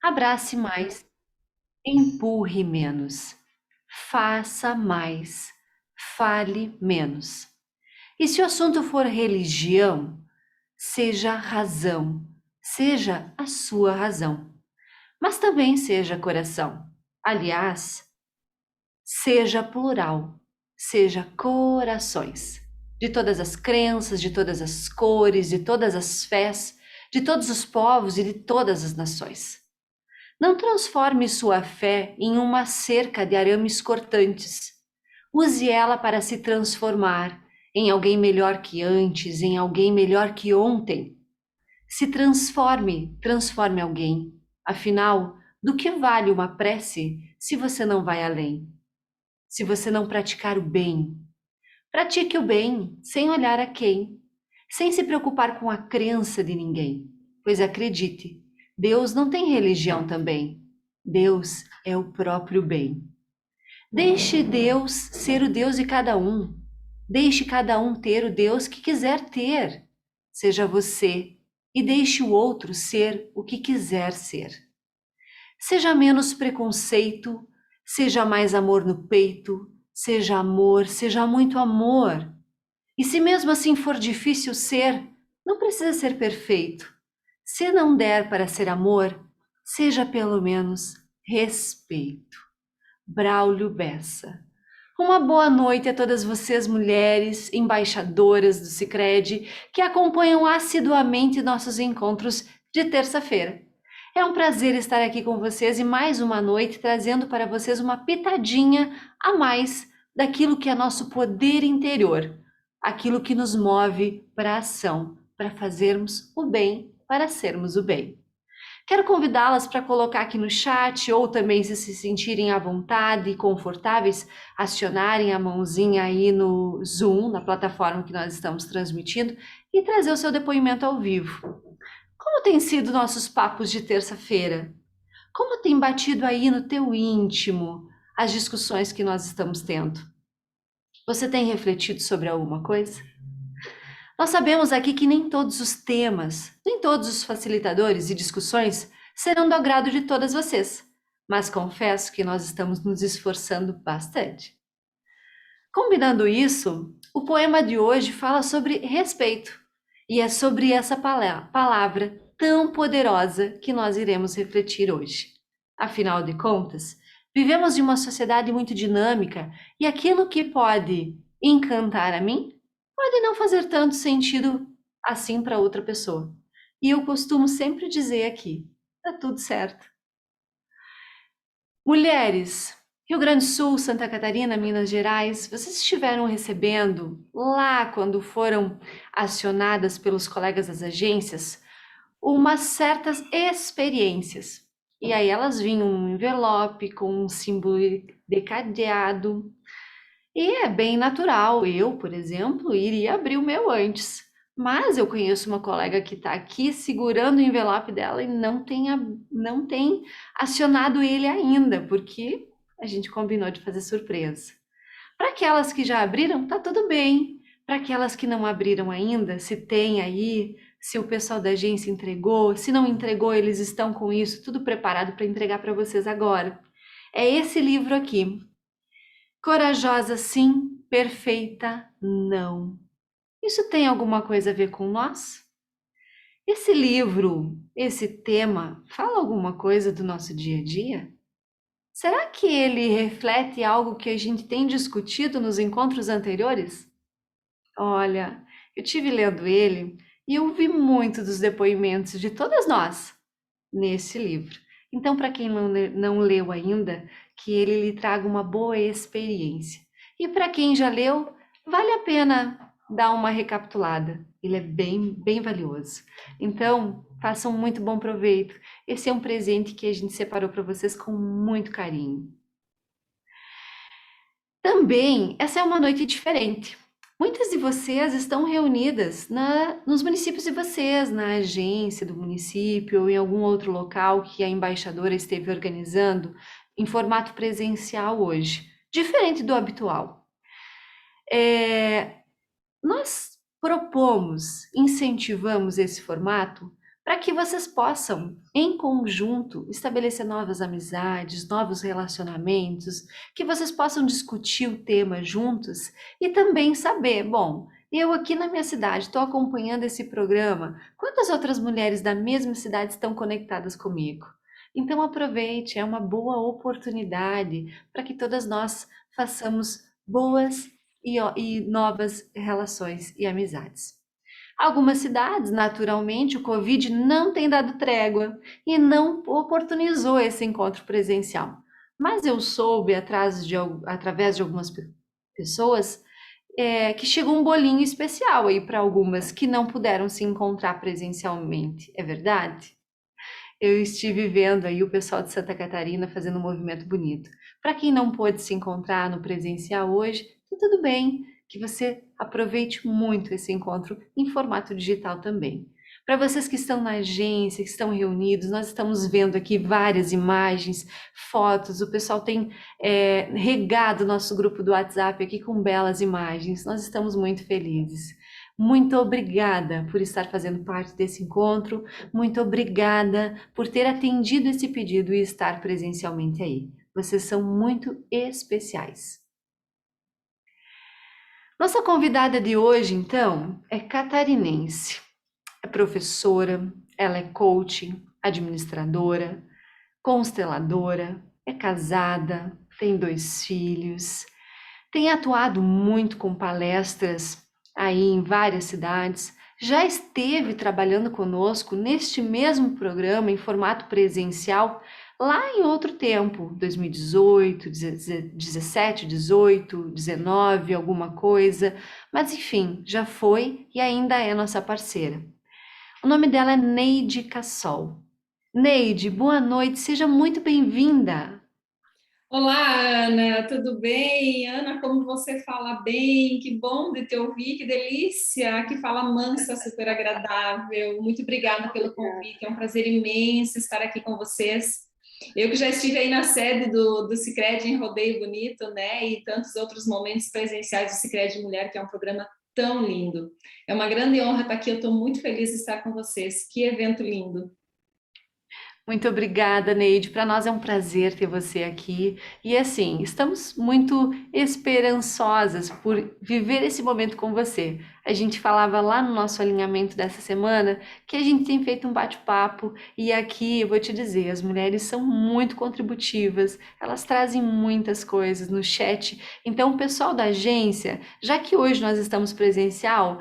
Abrace mais, empurre menos, faça mais, fale menos. E se o assunto for religião, seja razão, seja a sua razão, mas também seja coração. Aliás, seja plural, seja corações, de todas as crenças, de todas as cores, de todas as fés, de todos os povos e de todas as nações. Não transforme sua fé em uma cerca de arames cortantes. Use ela para se transformar em alguém melhor que antes, em alguém melhor que ontem. Se transforme, transforme alguém. Afinal, do que vale uma prece se você não vai além? Se você não praticar o bem? Pratique o bem sem olhar a quem, sem se preocupar com a crença de ninguém. Pois acredite, Deus não tem religião também. Deus é o próprio bem. Deixe Deus ser o Deus de cada um. Deixe cada um ter o Deus que quiser ter. Seja você e deixe o outro ser o que quiser ser. Seja menos preconceito, seja mais amor no peito, seja amor, seja muito amor. E se mesmo assim for difícil ser, não precisa ser perfeito. Se não der para ser amor, seja pelo menos respeito. Braulio Bessa. Uma boa noite a todas vocês, mulheres, embaixadoras do Sicredi, que acompanham assiduamente nossos encontros de terça-feira. É um prazer estar aqui com vocês e mais uma noite trazendo para vocês uma pitadinha a mais daquilo que é nosso poder interior, aquilo que nos move para a ação, para fazermos o bem, para sermos o bem. Quero convidá-las para colocar aqui no chat ou também se sentirem à vontade e confortáveis, acionarem a mãozinha aí no Zoom, na plataforma que nós estamos transmitindo, e trazer o seu depoimento ao vivo. Como têm sido nossos papos de terça-feira? Como tem batido aí no teu íntimo as discussões que nós estamos tendo? Você tem refletido sobre alguma coisa? Nós sabemos aqui que nem todos os temas, nem todos os facilitadores e discussões serão do agrado de todas vocês, mas confesso que nós estamos nos esforçando bastante. Combinando isso, o poema de hoje fala sobre respeito, e é sobre essa palavra tão poderosa que nós iremos refletir hoje. Afinal de contas, vivemos em uma sociedade muito dinâmica e aquilo que pode encantar a mim pode não fazer tanto sentido assim para outra pessoa. E eu costumo sempre dizer aqui, tá tudo certo. Mulheres, Rio Grande do Sul, Santa Catarina, Minas Gerais, vocês estiveram recebendo lá quando foram acionadas pelos colegas das agências umas certas experiências. E aí elas vinham num envelope com um símbolo de cadeado. E é bem natural, eu, por exemplo, iria abrir o meu antes. Mas eu conheço uma colega que está aqui segurando o envelope dela e não tem acionado ele ainda, porque a gente combinou de fazer surpresa. Para aquelas que já abriram, tá tudo bem. Para aquelas que não abriram ainda, se tem aí, se o pessoal da agência entregou, se não entregou, eles estão com isso tudo preparado para entregar para vocês agora. É esse livro aqui. Corajosa sim, perfeita não. Isso tem alguma coisa a ver com nós? Esse livro, esse tema, fala alguma coisa do nosso dia a dia? Será que ele reflete algo que a gente tem discutido nos encontros anteriores? Olha, eu tive lendo ele e eu vi muito dos depoimentos de todas nós nesse livro. Então, para quem não leu ainda, que ele lhe traga uma boa experiência. E para quem já leu, vale a pena dar uma recapitulada. Ele é bem valioso. Então, façam muito bom proveito. Esse é um presente que a gente separou para vocês com muito carinho. Também, essa é uma noite diferente. Muitas de vocês estão reunidas nos municípios de vocês, na agência do município ou em algum outro local que a embaixadora esteve organizando em formato presencial hoje, diferente do habitual. Nós propomos, incentivamos esse formato para que vocês possam, em conjunto, estabelecer novas amizades, novos relacionamentos, que vocês possam discutir o tema juntos e também saber, bom, eu aqui na minha cidade estou acompanhando esse programa, quantas outras mulheres da mesma cidade estão conectadas comigo? Então aproveite, é uma boa oportunidade para que todas nós façamos boas e novas relações e amizades. Algumas cidades, naturalmente, o Covid não tem dado trégua e não oportunizou esse encontro presencial. Mas eu soube, através de algumas pessoas, que chegou um bolinho especial aí para algumas que não puderam se encontrar presencialmente. É verdade? Eu estive vendo aí o pessoal de Santa Catarina fazendo um movimento bonito. Para quem não pôde se encontrar no presencial hoje, tá tudo bem, que você aproveite muito esse encontro em formato digital também. Para vocês que estão na agência, que estão reunidos, nós estamos vendo aqui várias imagens, fotos, o pessoal tem regado o nosso grupo do WhatsApp aqui com belas imagens, nós estamos muito felizes. Muito obrigada por estar fazendo parte desse encontro. Muito obrigada por ter atendido esse pedido e estar presencialmente aí. Vocês são muito especiais. Nossa convidada de hoje, então, é catarinense. É professora, ela é coach, administradora, consteladora, é casada, tem 2 filhos, tem atuado muito com palestras aí em várias cidades, já esteve trabalhando conosco neste mesmo programa em formato presencial lá em outro tempo, 2018, 17, 18, 19, alguma coisa, mas enfim, já foi e ainda é nossa parceira. O nome dela é Neide Cassol. Neide, boa noite, seja muito bem-vinda. Olá, Ana, tudo bem? Ana, como você fala bem, que bom de te ouvir, que delícia, que fala mansa, super agradável. Muito obrigada pelo convite, é um prazer imenso estar aqui com vocês. Eu que já estive aí na sede do Sicredi em Rodeio Bonito, né, e tantos outros momentos presenciais do Sicredi Mulher, que é um programa tão lindo. É uma grande honra estar aqui, eu estou muito feliz de estar com vocês. Que evento lindo. Muito obrigada, Neide. Para nós é um prazer ter você aqui. E assim, estamos muito esperançosas por viver esse momento com você. A gente falava lá no nosso alinhamento dessa semana que a gente tem feito um bate-papo e aqui eu vou te dizer, as mulheres são muito contributivas, elas trazem muitas coisas no chat. Então, o pessoal da agência, já que hoje nós estamos presencial,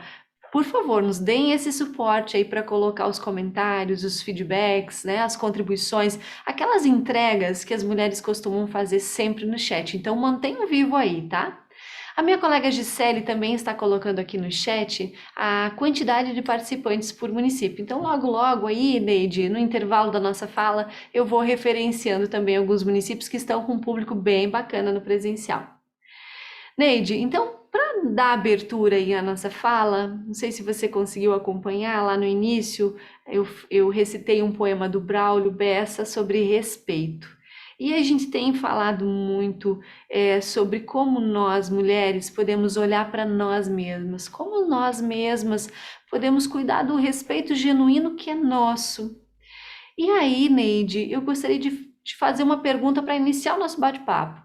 por favor, nos deem esse suporte aí para colocar os comentários, os feedbacks, né, as contribuições, aquelas entregas que as mulheres costumam fazer sempre no chat. Então, mantenham vivo aí, tá? A minha colega Gisele também está colocando aqui no chat a quantidade de participantes por município. Então, logo, logo aí, Neide, no intervalo da nossa fala, eu vou referenciando também alguns municípios que estão com um público bem bacana no presencial. Neide, então, para dar abertura aí à nossa fala, não sei se você conseguiu acompanhar lá no início, eu recitei um poema do Braulio Bessa sobre respeito. E a gente tem falado muito sobre como nós, mulheres, podemos olhar para nós mesmas, como nós mesmas podemos cuidar do respeito genuíno que é nosso. E aí, Neide, eu gostaria de te fazer uma pergunta para iniciar o nosso bate-papo.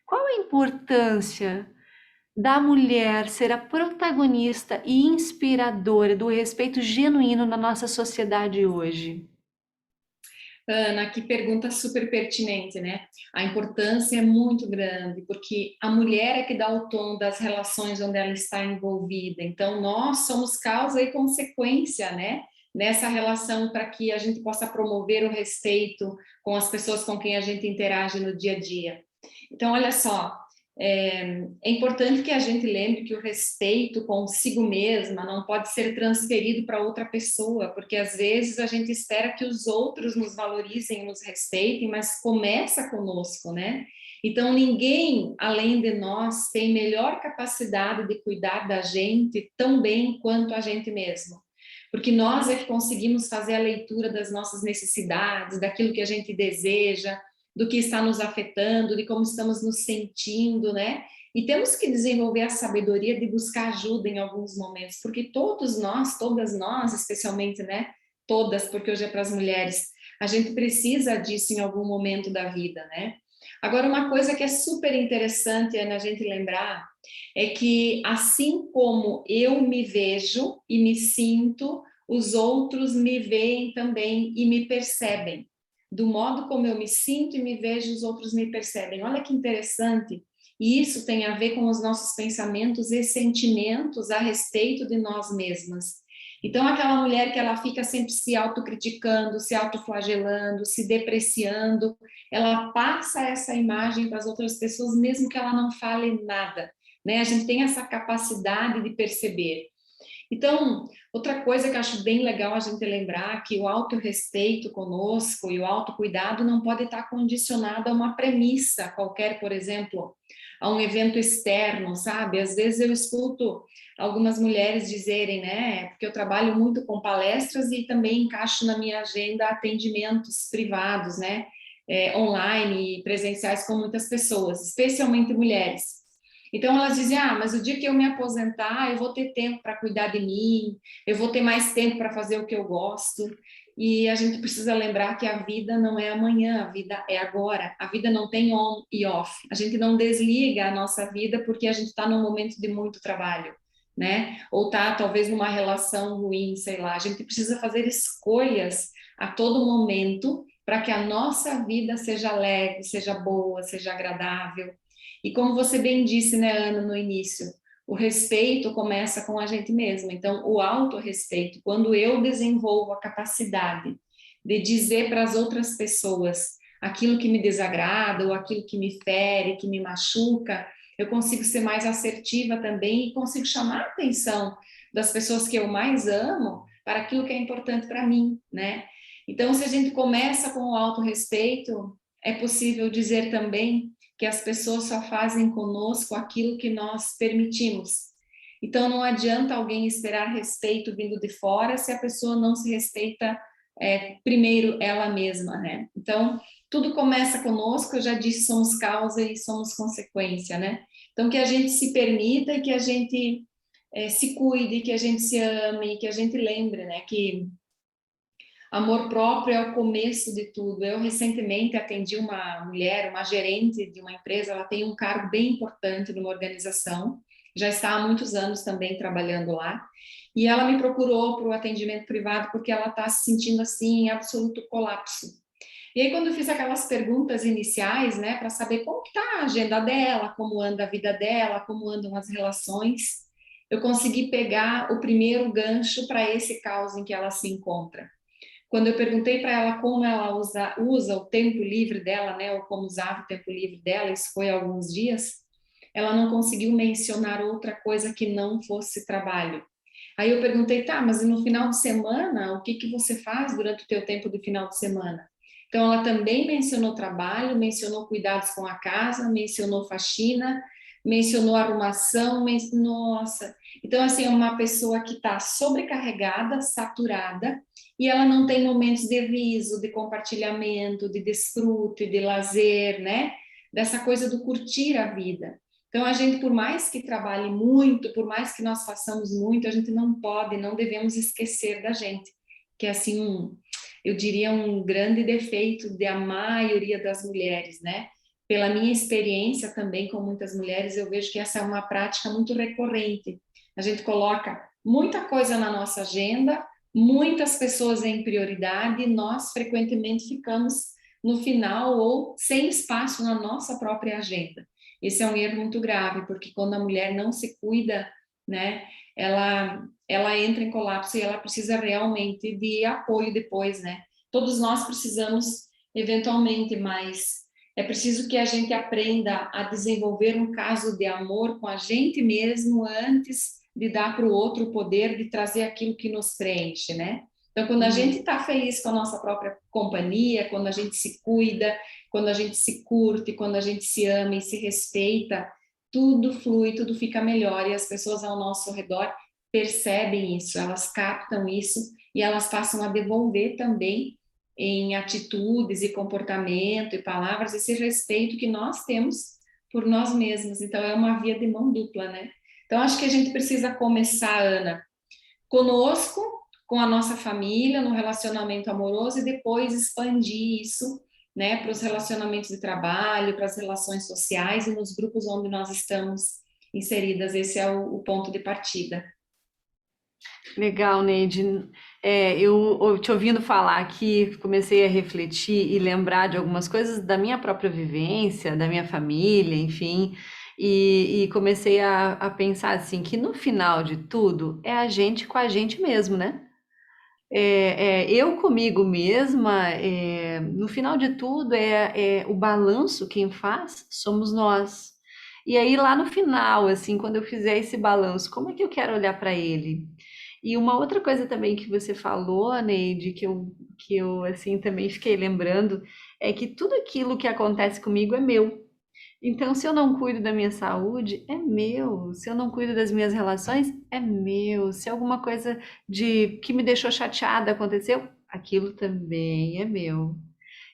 Qual a importância da mulher ser a protagonista e inspiradora do respeito genuíno na nossa sociedade hoje? Ana, que pergunta super pertinente, né? A importância é muito grande, porque a mulher é que dá o tom das relações onde ela está envolvida. Então, nós somos causa e consequência, né? Nessa relação para que a gente possa promover o respeito com as pessoas com quem a gente interage no dia a dia. Então, olha só, é importante que a gente lembre que o respeito consigo mesma não pode ser transferido para outra pessoa, porque às vezes a gente espera que os outros nos valorizem, nos respeitem, mas começa conosco, né? Então, ninguém além de nós tem melhor capacidade de cuidar da gente tão bem quanto a gente mesmo. Porque nós é que conseguimos fazer a leitura das nossas necessidades, daquilo que a gente deseja, do que está nos afetando, de como estamos nos sentindo, né? E temos que desenvolver a sabedoria de buscar ajuda em alguns momentos, porque todos nós, todas nós, especialmente, né? todas, porque hoje é para as mulheres. A gente precisa disso em algum momento da vida, né? Agora, uma coisa que é super interessante, Ana, a gente lembrar, é que assim como eu me vejo e me sinto, os outros me veem também e me percebem. Do modo como eu me sinto e me vejo, os outros me percebem. Olha que interessante. E isso tem a ver com os nossos pensamentos e sentimentos a respeito de nós mesmas. Então, aquela mulher que ela fica sempre se autocriticando, se autoflagelando, se depreciando, ela passa essa imagem para as outras pessoas, mesmo que ela não fale nada, né? A gente tem essa capacidade de perceber. Então, outra coisa que eu acho bem legal a gente lembrar que o autorrespeito conosco e o autocuidado não pode estar condicionado a uma premissa qualquer, por exemplo, a um evento externo, sabe? Às vezes eu escuto algumas mulheres dizerem, né? Porque eu trabalho muito com palestras e também encaixo na minha agenda atendimentos privados, né? Online e presenciais com muitas pessoas, especialmente mulheres. Então elas dizem, mas o dia que eu me aposentar, eu vou ter tempo para cuidar de mim, eu vou ter mais tempo para fazer o que eu gosto. E a gente precisa lembrar que a vida não é amanhã, a vida é agora. A vida não tem on e off. A gente não desliga a nossa vida porque a gente está num momento de muito trabalho, né? Ou tá talvez numa relação ruim, sei lá. A gente precisa fazer escolhas a todo momento para que a nossa vida seja leve, seja boa, seja agradável. E como você bem disse, né, Ana, no início, o respeito começa com a gente mesma. Então, o autorrespeito, quando eu desenvolvo a capacidade de dizer para as outras pessoas aquilo que me desagrada ou aquilo que me fere, que me machuca, eu consigo ser mais assertiva também e consigo chamar a atenção das pessoas que eu mais amo para aquilo que é importante para mim, né? Então, se a gente começa com o autorrespeito, é possível dizer também que as pessoas só fazem conosco aquilo que nós permitimos. Então, não adianta alguém esperar respeito vindo de fora se a pessoa não se respeita primeiro ela mesma, né? Então, tudo começa conosco, eu já disse, somos causa e somos consequência, né? Então, que a gente se permita e que a gente se cuide, que a gente se ame, que a gente lembre, né? Que amor próprio é o começo de tudo. Eu recentemente atendi uma mulher, uma gerente de uma empresa, ela tem um cargo bem importante numa organização, já está há muitos anos também trabalhando lá, e ela me procurou para o atendimento privado porque ela está se sentindo assim em absoluto colapso. E aí quando eu fiz aquelas perguntas iniciais, né, para saber como está a agenda dela, como anda a vida dela, como andam as relações, eu consegui pegar o primeiro gancho para esse caos em que ela se encontra. Quando eu perguntei para ela como ela usa o tempo livre dela, né, ou como usava o tempo livre dela, isso foi há alguns dias, ela não conseguiu mencionar outra coisa que não fosse trabalho. Aí eu perguntei, tá, mas no final de semana, o que que você faz durante o teu tempo de final de semana? Então ela também mencionou trabalho, mencionou cuidados com a casa, mencionou faxina, mencionou arrumação, nossa. Então assim, é uma pessoa que está sobrecarregada, saturada, e ela não tem momentos de riso, de compartilhamento, de desfrute, de lazer, né? Dessa coisa do curtir a vida. Então, a gente, por mais que trabalhe muito, por mais que nós façamos muito, a gente não pode, não devemos esquecer da gente, que é assim, eu diria um grande defeito da maioria das mulheres, né? Pela minha experiência também com muitas mulheres, eu vejo que essa é uma prática muito recorrente. A gente coloca muita coisa na nossa agenda, muitas pessoas em prioridade, nós frequentemente ficamos no final ou sem espaço na nossa própria agenda. Esse é um erro muito grave, porque quando a mulher não se cuida, né, ela entra em colapso e ela precisa realmente de apoio depois, né? Todos nós precisamos eventualmente, mas é preciso que a gente aprenda a desenvolver um caso de amor com a gente mesmo antes de dar para o outro o poder de trazer aquilo que nos preenche, né? Então, quando a gente está feliz com a nossa própria companhia, quando a gente se cuida, quando a gente se curte, quando a gente se ama e se respeita, tudo flui, tudo fica melhor e as pessoas ao nosso redor percebem isso, elas captam isso e elas passam a devolver também em atitudes e comportamento e palavras esse respeito que nós temos por nós mesmos. Então é uma via de mão dupla, né? Então acho que a gente precisa começar, Ana, conosco, com a nossa família, no relacionamento amoroso, e depois expandir isso, né, para os relacionamentos de trabalho, para as relações sociais e nos grupos onde nós estamos inseridas. Esse é o ponto de partida. Legal, Neide. Eu te ouvindo falar aqui, comecei a refletir e lembrar de algumas coisas da minha própria vivência, da minha família, enfim, e comecei a pensar assim, que no final de tudo é a gente com a gente mesmo, né? Eu comigo mesma, no final de tudo, é o balanço quem faz somos nós. E aí, lá no final, assim, quando eu fizer esse balanço, como é que eu quero olhar para ele? E uma outra coisa também que você falou, Neide, que eu assim também fiquei lembrando, é que tudo aquilo que acontece comigo é meu. Então, se eu não cuido da minha saúde, é meu. Se eu não cuido das minhas relações, é meu. Se alguma coisa de que me deixou chateada aconteceu, aquilo também é meu.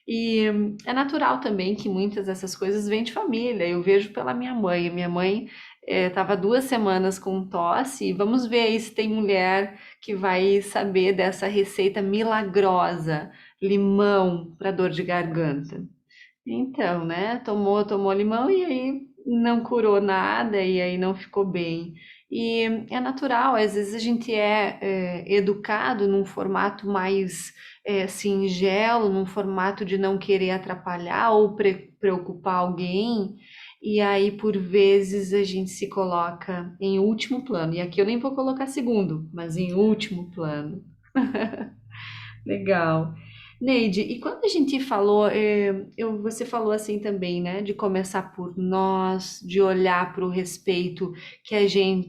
E é natural também que muitas dessas coisas vêm de família. Eu vejo pela minha mãe. A minha mãe estava 2 semanas com tosse. E vamos ver aí se tem mulher que vai saber dessa receita milagrosa, limão para dor de garganta. Então, né? Tomou limão e aí não curou nada e aí não ficou bem. E é natural, às vezes a gente é educado num formato mais singelo, num formato de não querer atrapalhar ou preocupar alguém, e aí por vezes a gente se coloca em último plano. E aqui eu nem vou colocar segundo, mas em último plano. Legal. Neide, e quando a gente falou, você falou assim também, né, de começar por nós, de olhar para o respeito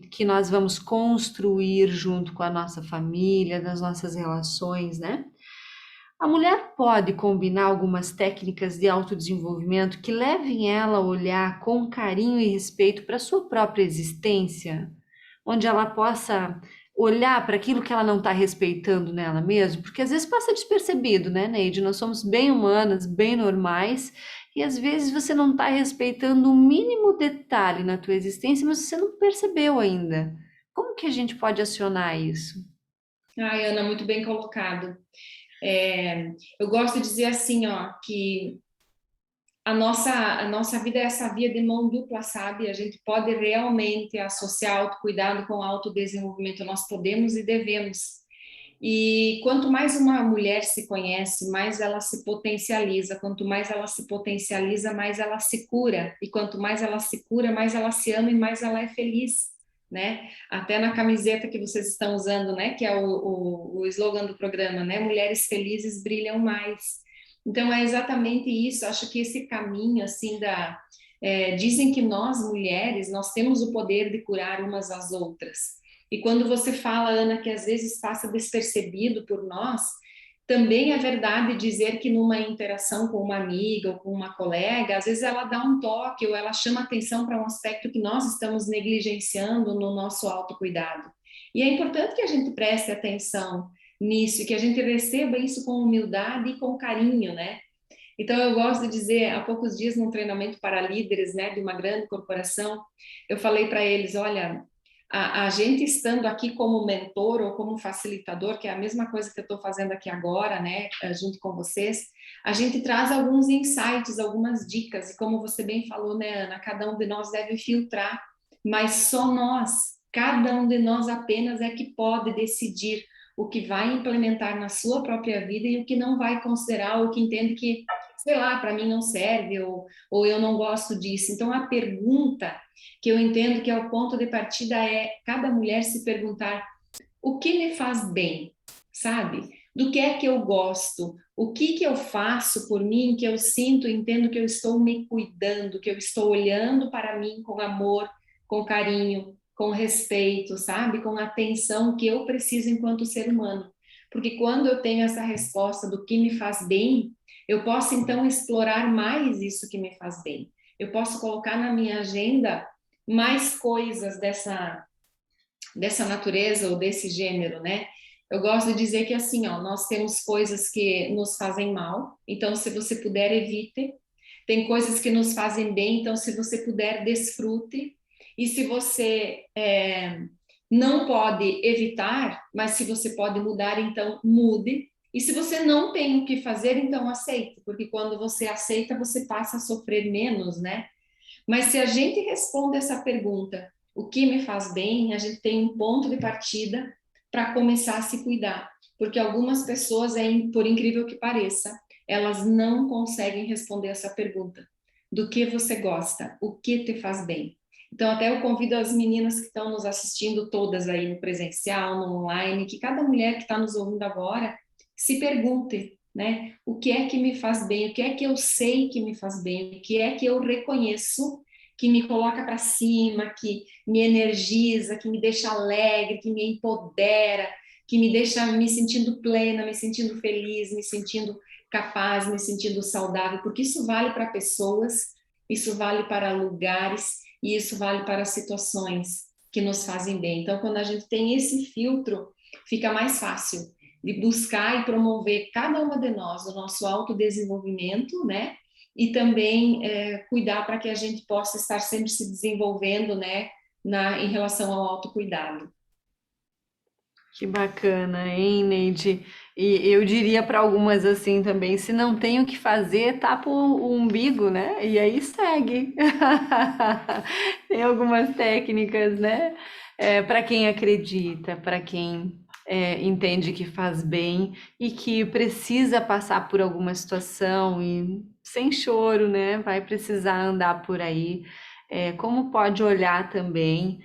que nós vamos construir junto com a nossa família, das nossas relações, né? A mulher pode combinar algumas técnicas de autodesenvolvimento que levem ela a olhar com carinho e respeito para a sua própria existência, onde ela possa olhar para aquilo que ela não está respeitando nela mesma, porque às vezes passa despercebido, né, Neide? Nós somos bem humanas, bem normais, e às vezes você não está respeitando o mínimo detalhe na tua existência, mas você não percebeu ainda. Como que a gente pode acionar isso? Ai, Ana, muito bem colocado. Eu gosto de dizer assim, ó, que a nossa vida é essa via de mão dupla, sabe? A gente pode realmente associar autocuidado com autodesenvolvimento, nós podemos e devemos. E quanto mais uma mulher se conhece, mais ela se potencializa. Quanto mais ela se potencializa, mais ela se cura. E quanto mais ela se cura, mais ela se ama e mais ela é feliz, né? Até na camiseta que vocês estão usando, né? Que é o slogan do programa, né? Mulheres felizes brilham mais. Então é exatamente isso. Acho que esse caminho, assim, dizem que nós mulheres, nós temos o poder de curar umas às outras. E quando você fala, Ana, que às vezes passa despercebido por nós, também é verdade dizer que numa interação com uma amiga ou com uma colega, às vezes ela dá um toque ou ela chama atenção para um aspecto que nós estamos negligenciando no nosso autocuidado. E é importante que a gente preste atenção nisso e que a gente receba isso com humildade e com carinho, né? Então, eu gosto de dizer, há poucos dias, num treinamento para líderes, né, de uma grande corporação, eu falei para eles: olha, a gente estando aqui como mentor ou como facilitador, que é a mesma coisa que eu estou fazendo aqui agora, né, junto com vocês, a gente traz alguns insights, algumas dicas, e como você bem falou, né, Ana, cada um de nós deve filtrar, mas só nós, cada um de nós apenas é que pode decidir o que vai implementar na sua própria vida e o que não vai considerar, ou que entende que, sei lá, para mim não serve, ou eu não gosto disso. Então, a pergunta que eu entendo que é o ponto de partida é cada mulher se perguntar o que me faz bem, sabe? Do que é que eu gosto? O que que eu faço por mim que eu sinto, entendo que eu estou me cuidando, que eu estou olhando para mim com amor, com carinho, com respeito, sabe? Com atenção que eu preciso enquanto ser humano. Porque quando eu tenho essa resposta do que me faz bem, eu posso então explorar mais isso que me faz bem. Eu posso colocar na minha agenda mais coisas dessa natureza ou desse gênero, né? Eu gosto de dizer que assim, ó, nós temos coisas que nos fazem mal, então se você puder, evite. Tem coisas que nos fazem bem, então se você puder, desfrute. E se você não pode evitar, mas se você pode mudar, então mude. E se você não tem o que fazer, então aceite, porque quando você aceita, você passa a sofrer menos, né? Mas se a gente responde essa pergunta, o que me faz bem, a gente tem um ponto de partida para começar a se cuidar. Porque algumas pessoas, por incrível que pareça, elas não conseguem responder essa pergunta. Do que você gosta? O que te faz bem? Então, até eu convido as meninas que estão nos assistindo, todas aí no presencial, no online, que cada mulher que está nos ouvindo agora se pergunte, né? O que é que me faz bem? O que é que eu sei que me faz bem? O que é que eu reconheço que me coloca para cima, que me energiza, que me deixa alegre, que me empodera, que me deixa me sentindo plena, me sentindo feliz, me sentindo capaz, me sentindo saudável, porque isso vale para pessoas, isso vale para lugares e isso vale para situações que nos fazem bem. Então, quando a gente tem esse filtro, fica mais fácil de buscar e promover cada uma de nós o nosso autodesenvolvimento, né? E também cuidar para que a gente possa estar sempre se desenvolvendo, né? Em relação ao autocuidado. Que bacana, hein, Neide? E eu diria para algumas assim também, se não tem o que fazer, tapa o umbigo, né? E aí segue. Tem algumas técnicas, né? Para quem acredita, para quem entende que faz bem e que precisa passar por alguma situação e sem choro, né? Vai precisar andar por aí. Como pode olhar também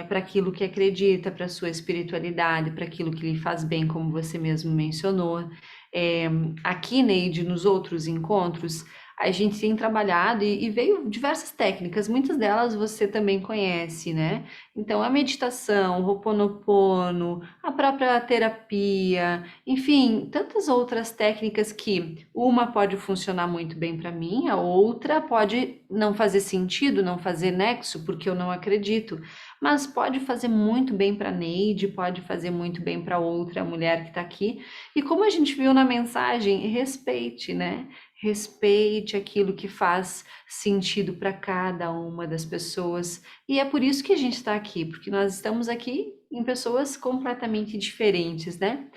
para aquilo que acredita, para a sua espiritualidade, para aquilo que lhe faz bem, como você mesmo mencionou. É, aqui, Neide, nos outros encontros, a gente tem trabalhado e veio diversas técnicas, muitas delas você também conhece, né? Então, a meditação, o Ho'oponopono, a própria terapia, enfim, tantas outras técnicas que uma pode funcionar muito bem para mim, a outra pode não fazer sentido, não fazer nexo, porque eu não acredito, mas pode fazer muito bem para Neide, pode fazer muito bem para outra mulher que está aqui. E como a gente viu na mensagem, respeite, né? Respeite aquilo que faz sentido para cada uma das pessoas. E é por isso que a gente está aqui, porque nós estamos aqui em pessoas completamente diferentes, né?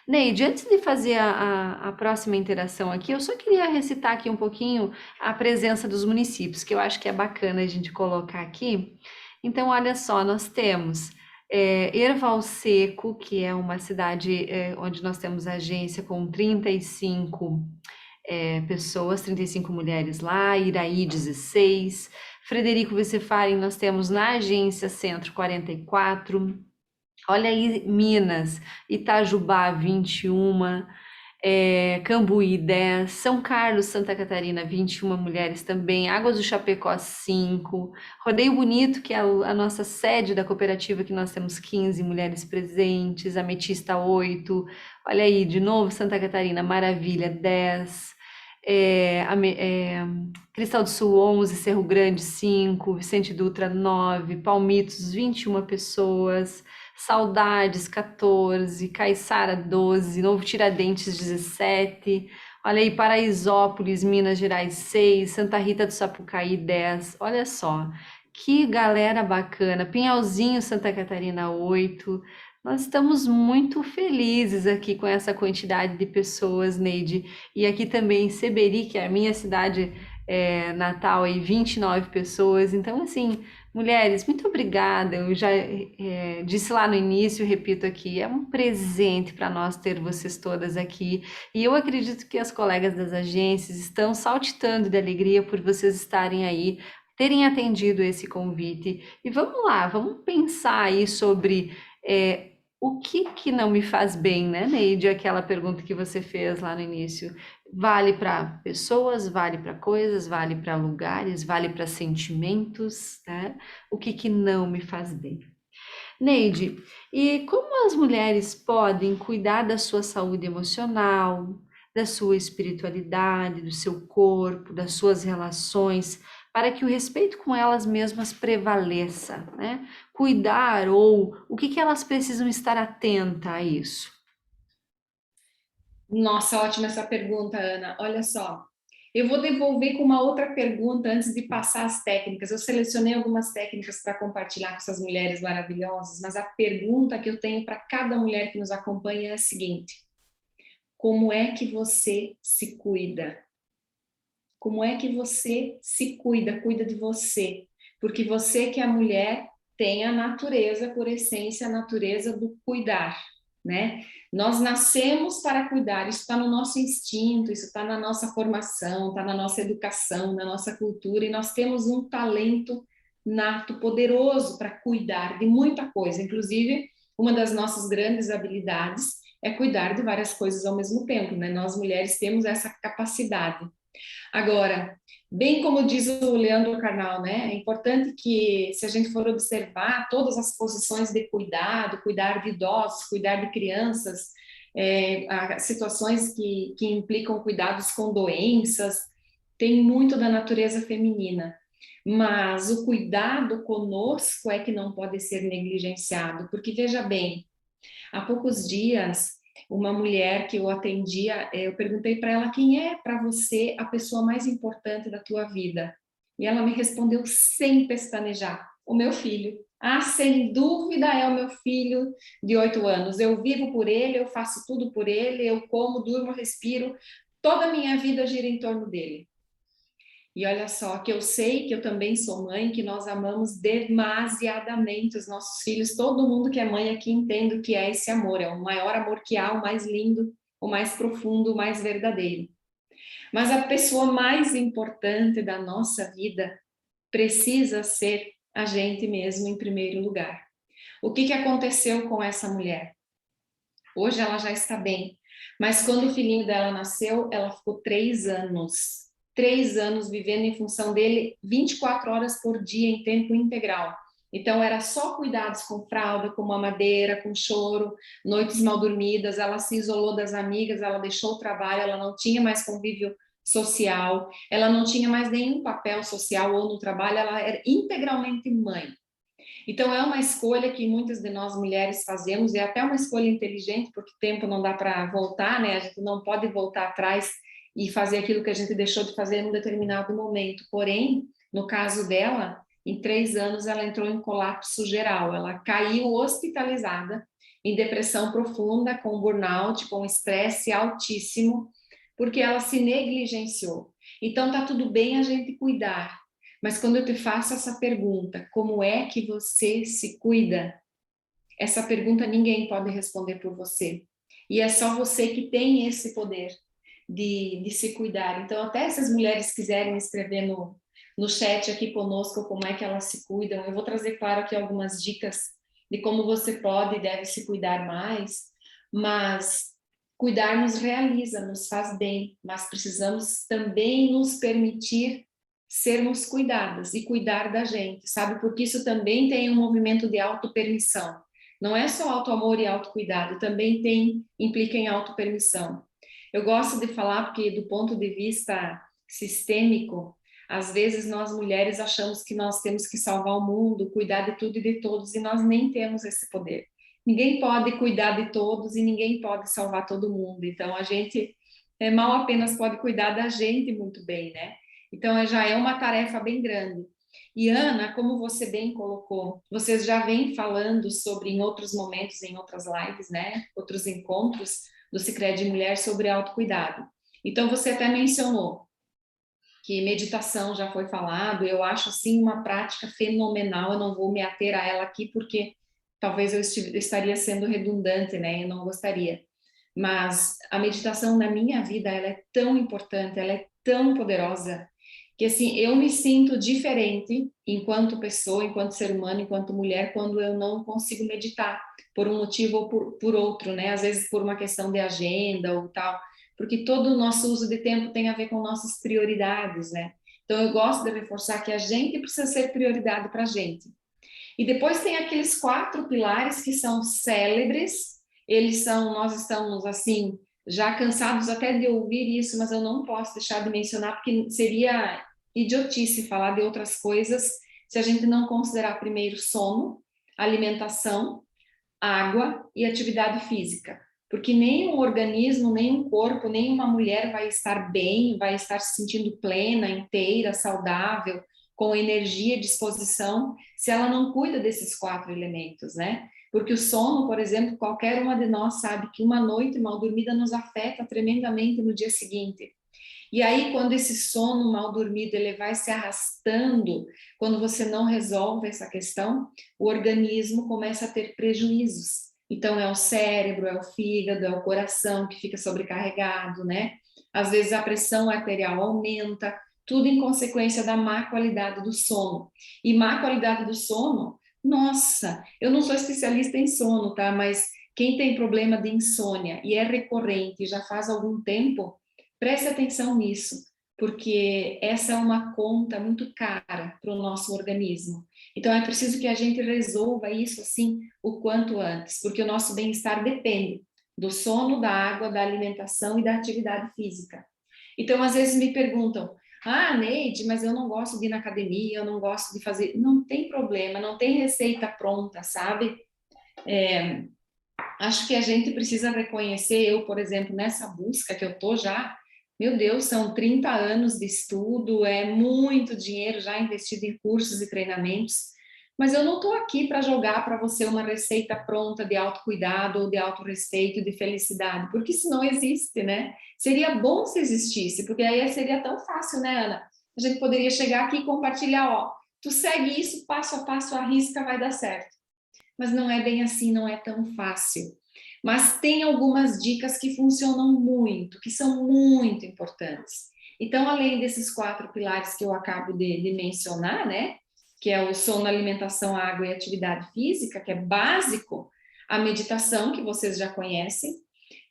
Neide, antes de fazer a próxima interação aqui, eu só queria recitar aqui um pouquinho a presença dos municípios, que eu acho que é bacana a gente colocar aqui. Então, olha só, nós temos Erval Seco, que é uma cidade onde nós temos agência com 35 pessoas, 35 mulheres lá, Iraí 16, Frederico Vecefari nós temos na agência Centro 44, olha aí Minas, Itajubá 21, Cambuí 10, São Carlos, Santa Catarina, 21 mulheres também, Águas do Chapecó 5, Rodeio Bonito, que é a nossa sede da cooperativa, que nós temos 15 mulheres presentes, Ametista 8, olha aí, de novo, Santa Catarina, Maravilha 10, Cristal do Sul 11, Cerro Grande 5, Vicente Dutra 9, Palmitos 21 pessoas, Saudades 14, Caiçara 12, Novo Tiradentes 17, olha aí, Paraisópolis, Minas Gerais 6, Santa Rita do Sapucaí 10, olha só, que galera bacana, Pinhalzinho, Santa Catarina 8, nós estamos muito felizes aqui com essa quantidade de pessoas, Neide, e aqui também em Seberi, que é a minha cidade natal, aí 29 pessoas, então assim, mulheres, muito obrigada. Eu já disse lá no início, repito aqui, é um presente para nós ter vocês todas aqui. E eu acredito que as colegas das agências estão saltitando de alegria por vocês estarem aí, terem atendido esse convite. E vamos lá, vamos pensar aí sobre o que que não me faz bem, né, Neide? Aquela pergunta que você fez lá no início. Vale para pessoas, vale para coisas, vale para lugares, vale para sentimentos, né? O que que não me faz bem? Neide, e como as mulheres podem cuidar da sua saúde emocional, da sua espiritualidade, do seu corpo, das suas relações, para que o respeito com elas mesmas prevaleça, né? Cuidar ou o que que elas precisam estar atenta a isso? Nossa, ótima essa pergunta, Ana. Olha só. Eu vou devolver com uma outra pergunta antes de passar as técnicas. Eu selecionei algumas técnicas para compartilhar com essas mulheres maravilhosas, mas a pergunta que eu tenho para cada mulher que nos acompanha é a seguinte: como é que você se cuida? Como é que você se cuida? Cuida de você. Porque você que é a mulher tem a natureza, por essência, a natureza do cuidar, né? Nós nascemos para cuidar, isso está no nosso instinto, isso está na nossa formação, está na nossa educação, na nossa cultura, e nós temos um talento nato, poderoso para cuidar de muita coisa, inclusive uma das nossas grandes habilidades é cuidar de várias coisas ao mesmo tempo, né? Nós mulheres temos essa capacidade. Agora, bem como diz o Leandro Carnal, né? É importante que, se a gente for observar todas as posições de cuidado, cuidar de idosos, cuidar de crianças, situações que implicam cuidados com doenças, tem muito da natureza feminina. Mas o cuidado conosco é que não pode ser negligenciado, porque veja bem, há poucos dias, uma mulher que eu atendia, eu perguntei para ela quem é para você a pessoa mais importante da tua vida. E ela me respondeu sem pestanejar: o meu filho. Ah, sem dúvida é o meu filho de 8 anos. Eu vivo por ele, eu faço tudo por ele, eu como, durmo, respiro. Toda a minha vida gira em torno dele. E olha só, que eu sei que eu também sou mãe, que nós amamos demasiadamente os nossos filhos. Todo mundo que é mãe aqui entende o que é esse amor. É o maior amor que há, o mais lindo, o mais profundo, o mais verdadeiro. Mas a pessoa mais importante da nossa vida precisa ser a gente mesmo em primeiro lugar. O que aconteceu com essa mulher? Hoje ela já está bem, mas quando o filhinho dela nasceu, ela ficou 3 anos. 3 anos vivendo em função dele 24 horas por dia em tempo integral. Então era só cuidados com fralda, com mamadeira, com choro, noites mal dormidas. Ela se isolou das amigas, ela deixou o trabalho, ela não tinha mais convívio social, ela não tinha mais nenhum papel social ou no trabalho, ela era integralmente mãe. Então, é uma escolha que muitas de nós mulheres fazemos, e é até uma escolha inteligente, porque o tempo não dá para voltar, né? A gente não pode voltar atrás e fazer aquilo que a gente deixou de fazer em um determinado momento. Porém, no caso dela, em 3 anos ela entrou em colapso geral, ela caiu hospitalizada, em depressão profunda, com burnout, com estresse altíssimo, porque ela se negligenciou. Então, tá tudo bem a gente cuidar, mas quando eu te faço essa pergunta, como é que você se cuida? Essa pergunta ninguém pode responder por você. E é só você que tem esse poder de se cuidar. Então, até se as mulheres quiserem escrever no chat aqui conosco como é que elas se cuidam, eu vou trazer, claro, aqui algumas dicas de como você pode e deve se cuidar mais, mas cuidar nos realiza, nos faz bem, mas precisamos também nos permitir sermos cuidadas e cuidar da gente, sabe? Porque isso também tem um movimento de autopermissão. Não é só autoamor e autocuidado, também implica em autopermissão. Eu gosto de falar porque, do ponto de vista sistêmico, às vezes nós mulheres achamos que nós temos que salvar o mundo, cuidar de tudo e de todos, e nós nem temos esse poder. Ninguém pode cuidar de todos e ninguém pode salvar todo mundo. Então, a gente mal apenas pode cuidar da gente muito bem, né? Então, já é uma tarefa bem grande. E Ana, como você bem colocou, vocês já vêm falando sobre, em outros momentos, em outras lives, né? Outros encontros do Sicredi Mulher sobre autocuidado. Então, você até mencionou que meditação já foi falado, eu acho, assim, uma prática fenomenal, eu não vou me ater a ela aqui, porque talvez eu estaria sendo redundante, né? Eu não gostaria. Mas a meditação na minha vida, ela é tão importante, ela é tão poderosa, que assim, eu me sinto diferente enquanto pessoa, enquanto ser humano, enquanto mulher, quando eu não consigo meditar, por um motivo ou por outro, né? Às vezes por uma questão de agenda ou tal, porque todo o nosso uso de tempo tem a ver com nossas prioridades, né? Então eu gosto de reforçar que a gente precisa ser prioridade para a gente. E depois tem aqueles 4 pilares que são célebres, nós estamos assim, já cansados até de ouvir isso, mas eu não posso deixar de mencionar, porque seria idiotice falar de outras coisas se a gente não considerar primeiro sono, alimentação, água e atividade física. porque nem um organismo, nem um corpo, nem uma mulher vai estar bem, vai estar se sentindo plena, inteira, saudável, com energia e disposição, se ela não cuida desses 4 elementos, né? Porque o sono, por exemplo, qualquer uma de nós sabe que uma noite mal dormida nos afeta tremendamente no dia seguinte. E aí, quando esse sono mal dormido ele vai se arrastando, quando você não resolve essa questão, o organismo começa a ter prejuízos. Então, é o cérebro, é o fígado, é o coração que fica sobrecarregado, né? Às vezes a pressão arterial aumenta, tudo em consequência da má qualidade do sono. E má qualidade do sono, nossa, eu não sou especialista em sono, tá? Mas quem tem problema de insônia e é recorrente, já faz algum tempo, preste atenção nisso, porque essa é uma conta muito cara para o nosso organismo. Então é preciso que a gente resolva isso assim o quanto antes, porque o nosso bem-estar depende do sono, da água, da alimentação e da atividade física. Então às vezes me perguntam: "Ah, Neide, mas eu não gosto de ir na academia, eu não gosto de fazer". Não tem problema, não tem receita pronta, sabe? Acho que a gente precisa reconhecer, eu, por exemplo, nessa busca que eu tô já, meu Deus, são 30 anos de estudo, é muito dinheiro já investido em cursos e treinamentos, mas eu não estou aqui para jogar para você uma receita pronta de autocuidado ou de autorrespeito, de felicidade, porque isso não existe, né? Seria bom se existisse, porque aí seria tão fácil, né, Ana? A gente poderia chegar aqui e compartilhar, ó, tu segue isso passo a passo, arrisca, vai dar certo. Mas não é bem assim, não é tão fácil. Mas tem algumas dicas que funcionam muito, que são muito importantes. Então, além desses 4 pilares que eu acabo de mencionar, né? Que é o sono, alimentação, água e atividade física, que é básico, a meditação, que vocês já conhecem,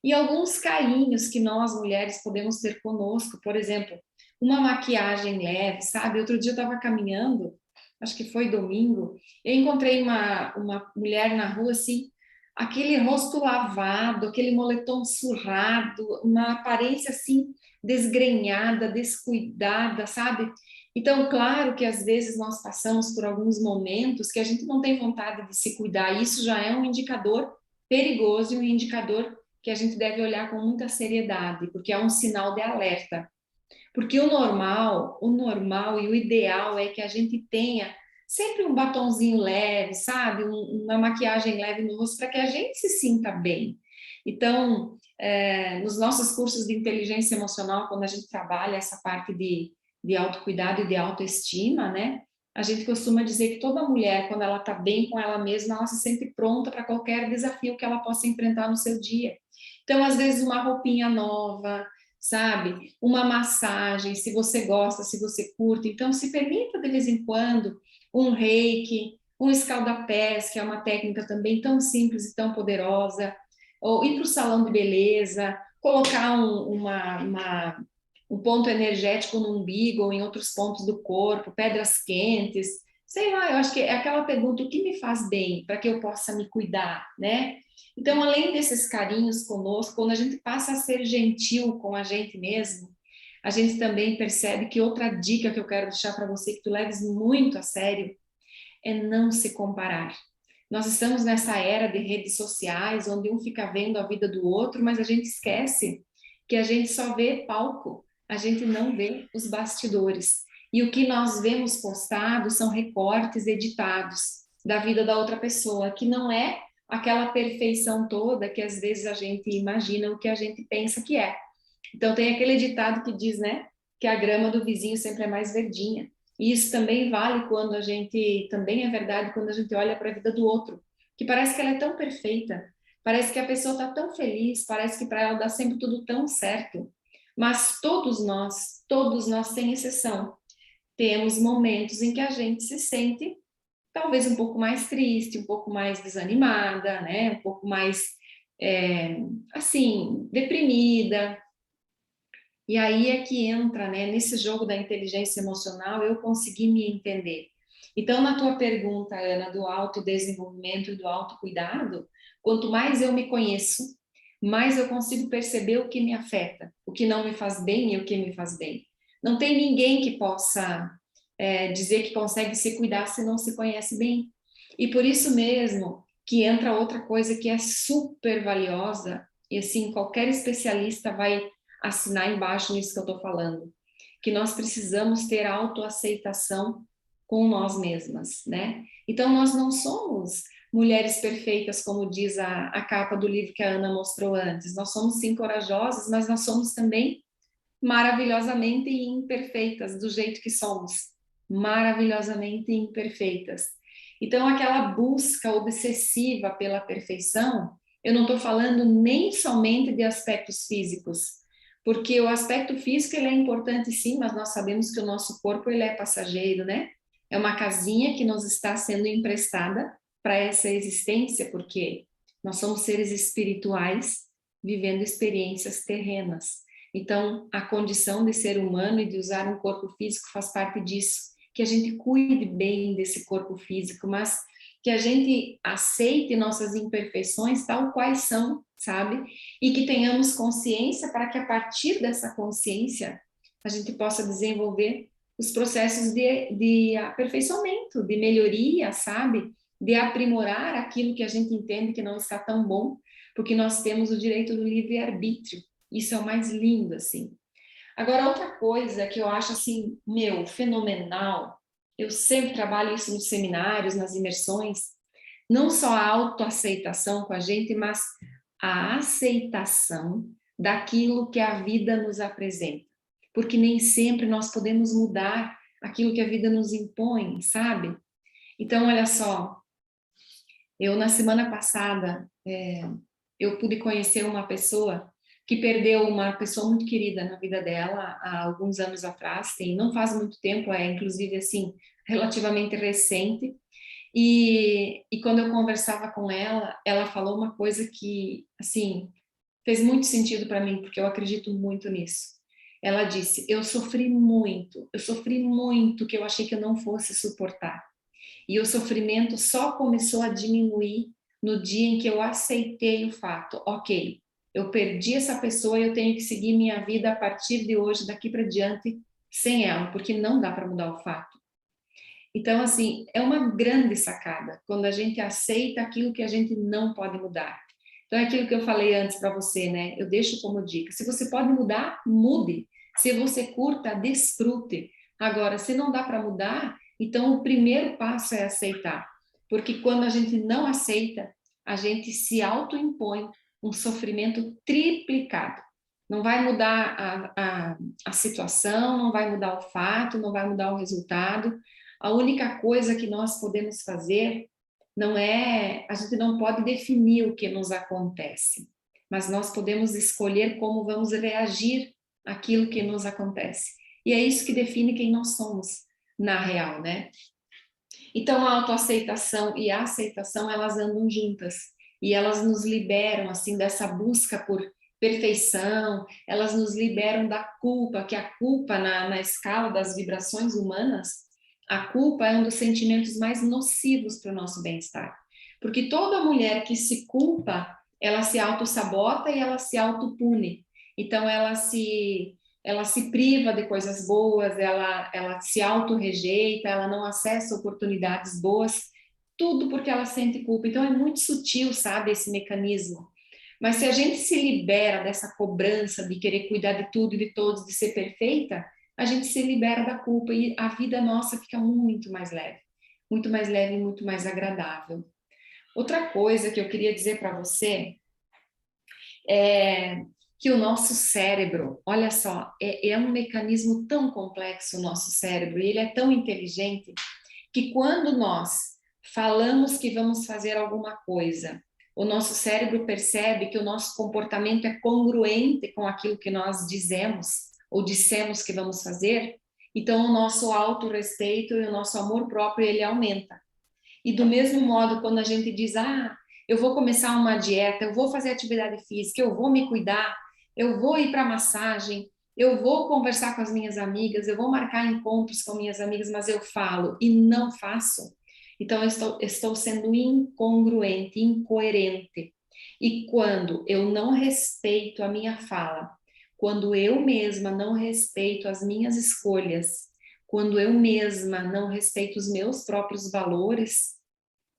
e alguns carinhos que nós mulheres podemos ter conosco, por exemplo, uma maquiagem leve, sabe? Outro dia eu estava caminhando, acho que foi domingo, eu encontrei uma mulher na rua assim, aquele rosto lavado, aquele moletom surrado, uma aparência assim desgrenhada, descuidada, sabe? Então, claro que às vezes nós passamos por alguns momentos que a gente não tem vontade de se cuidar, isso já é um indicador perigoso e um indicador que a gente deve olhar com muita seriedade, porque é um sinal de alerta. Porque o normal e o ideal é que a gente tenha sempre um batonzinho leve, sabe? Uma maquiagem leve no rosto para que a gente se sinta bem. Então, nos nossos cursos de inteligência emocional, quando a gente trabalha essa parte de autocuidado e de autoestima, né? A gente costuma dizer que toda mulher, quando ela está bem com ela mesma, ela se sente pronta para qualquer desafio que ela possa enfrentar no seu dia. Então, às vezes, uma roupinha nova, sabe? Uma massagem, se você gosta, se você curte. Então, se permita de vez em quando um reiki, um escaldapés, que é uma técnica também tão simples e tão poderosa, ou ir para o salão de beleza, colocar um ponto energético no umbigo ou em outros pontos do corpo, pedras quentes, sei lá, eu acho que é aquela pergunta, o que me faz bem para que eu possa me cuidar, né? Então, além desses carinhos conosco, quando a gente passa a ser gentil com a gente mesmo, a gente também percebe que outra dica que eu quero deixar para você, que tu leves muito a sério, é não se comparar. Nós estamos nessa era de redes sociais, onde um fica vendo a vida do outro, mas a gente esquece que a gente só vê palco, a gente não vê os bastidores. E o que nós vemos postado são recortes editados da vida da outra pessoa, que não é aquela perfeição toda que às vezes a gente imagina o que a gente pensa que é. Então tem aquele ditado que diz, né, que a grama do vizinho sempre é mais verdinha. E isso também vale quando a gente, também é verdade quando a gente olha para a vida do outro, que parece que ela é tão perfeita, parece que a pessoa está tão feliz, parece que para ela dá sempre tudo tão certo. Mas todos nós, sem exceção, temos momentos em que a gente se sente talvez um pouco mais triste, um pouco mais desanimada, né? Um pouco mais, assim, deprimida. E aí é que entra, né, nesse jogo da inteligência emocional, eu consegui me entender. Então, na tua pergunta, Ana, do autodesenvolvimento e do autocuidado, quanto mais eu me conheço, mais eu consigo perceber o que me afeta, o que não me faz bem e o que me faz bem. Não tem ninguém que possa dizer que consegue se cuidar se não se conhece bem. E por isso mesmo que entra outra coisa que é super valiosa, e assim, qualquer especialista vai assinar embaixo nisso que eu estou falando, que nós precisamos ter autoaceitação com nós mesmas, né? Então, nós não somos mulheres perfeitas, como diz a capa do livro que a Ana mostrou antes. Nós somos, sim, corajosas, mas nós somos também maravilhosamente imperfeitas, do jeito que somos. Maravilhosamente imperfeitas. Então, aquela busca obsessiva pela perfeição, eu não estou falando nem somente de aspectos físicos, porque o aspecto físico ele é importante sim, mas nós sabemos que o nosso corpo ele é passageiro, né? É uma casinha que nos está sendo emprestada para essa existência, porque nós somos seres espirituais vivendo experiências terrenas. Então, a condição de ser humano e de usar um corpo físico faz parte disso, que a gente cuide bem desse corpo físico, mas que a gente aceite nossas imperfeições tal quais são, sabe? E que tenhamos consciência para que a partir dessa consciência a gente possa desenvolver os processos de aperfeiçoamento, de melhoria, sabe? De aprimorar aquilo que a gente entende que não está tão bom, porque nós temos o direito do livre-arbítrio. Isso é o mais lindo, assim. Agora, outra coisa que eu acho, assim, fenomenal, eu sempre trabalho isso nos seminários, nas imersões, não só a autoaceitação com a gente, mas a aceitação daquilo que a vida nos apresenta. Porque nem sempre nós podemos mudar aquilo que a vida nos impõe, sabe? Então, olha só, eu na semana passada, eu pude conhecer uma pessoa que perdeu uma pessoa muito querida na vida dela há alguns anos atrás, não faz muito tempo, é inclusive assim, relativamente recente, e quando eu conversava com ela, ela falou uma coisa que, assim, fez muito sentido para mim, porque eu acredito muito nisso. Ela disse, eu sofri muito que eu achei que eu não fosse suportar. E o sofrimento só começou a diminuir no dia em que eu aceitei o fato, ok, eu perdi essa pessoa e eu tenho que seguir minha vida a partir de hoje, daqui para diante, sem ela, porque não dá para mudar o fato. Então, assim, é uma grande sacada quando a gente aceita aquilo que a gente não pode mudar. Então, é aquilo que eu falei antes para você, né? Eu deixo como dica. Se você pode mudar, mude. Se você curta, desfrute. Agora, se não dá para mudar, então o primeiro passo é aceitar. Porque quando a gente não aceita, a gente se autoimpõe um sofrimento triplicado. Não vai mudar a situação, não vai mudar o fato, não vai mudar o resultado. A única coisa que nós podemos fazer não é, a gente não pode definir o que nos acontece, mas nós podemos escolher como vamos reagir àquilo que nos acontece. E é isso que define quem nós somos na real, né? Então a autoaceitação e a aceitação, elas andam juntas e elas nos liberam assim dessa busca por perfeição, elas nos liberam da culpa, que a culpa na escala das vibrações humanas, a culpa é um dos sentimentos mais nocivos para o nosso bem-estar. Porque toda mulher que se culpa, ela se auto-sabota e ela se auto-pune. Então, ela se priva de coisas boas, ela se auto-rejeita, ela não acessa oportunidades boas, tudo porque ela sente culpa. Então, é muito sutil, sabe, esse mecanismo. Mas se a gente se libera dessa cobrança de querer cuidar de tudo e de todos, de ser perfeita, a gente se libera da culpa e a vida nossa fica muito mais leve e muito mais agradável. Outra coisa que eu queria dizer para você é que o nosso cérebro, olha só, é um mecanismo tão complexo o nosso cérebro, e ele é tão inteligente que quando nós falamos que vamos fazer alguma coisa, o nosso cérebro percebe que o nosso comportamento é congruente com aquilo que nós dizemos ou dissemos que vamos fazer, então o nosso autorrespeito e o nosso amor próprio, ele aumenta. E do mesmo modo, quando a gente diz, eu vou começar uma dieta, eu vou fazer atividade física, eu vou me cuidar, eu vou ir para massagem, eu vou conversar com as minhas amigas, eu vou marcar encontros com minhas amigas, mas eu falo e não faço. Então, eu estou sendo incongruente, incoerente. E quando eu não respeito a minha fala, quando eu mesma não respeito as minhas escolhas, quando eu mesma não respeito os meus próprios valores,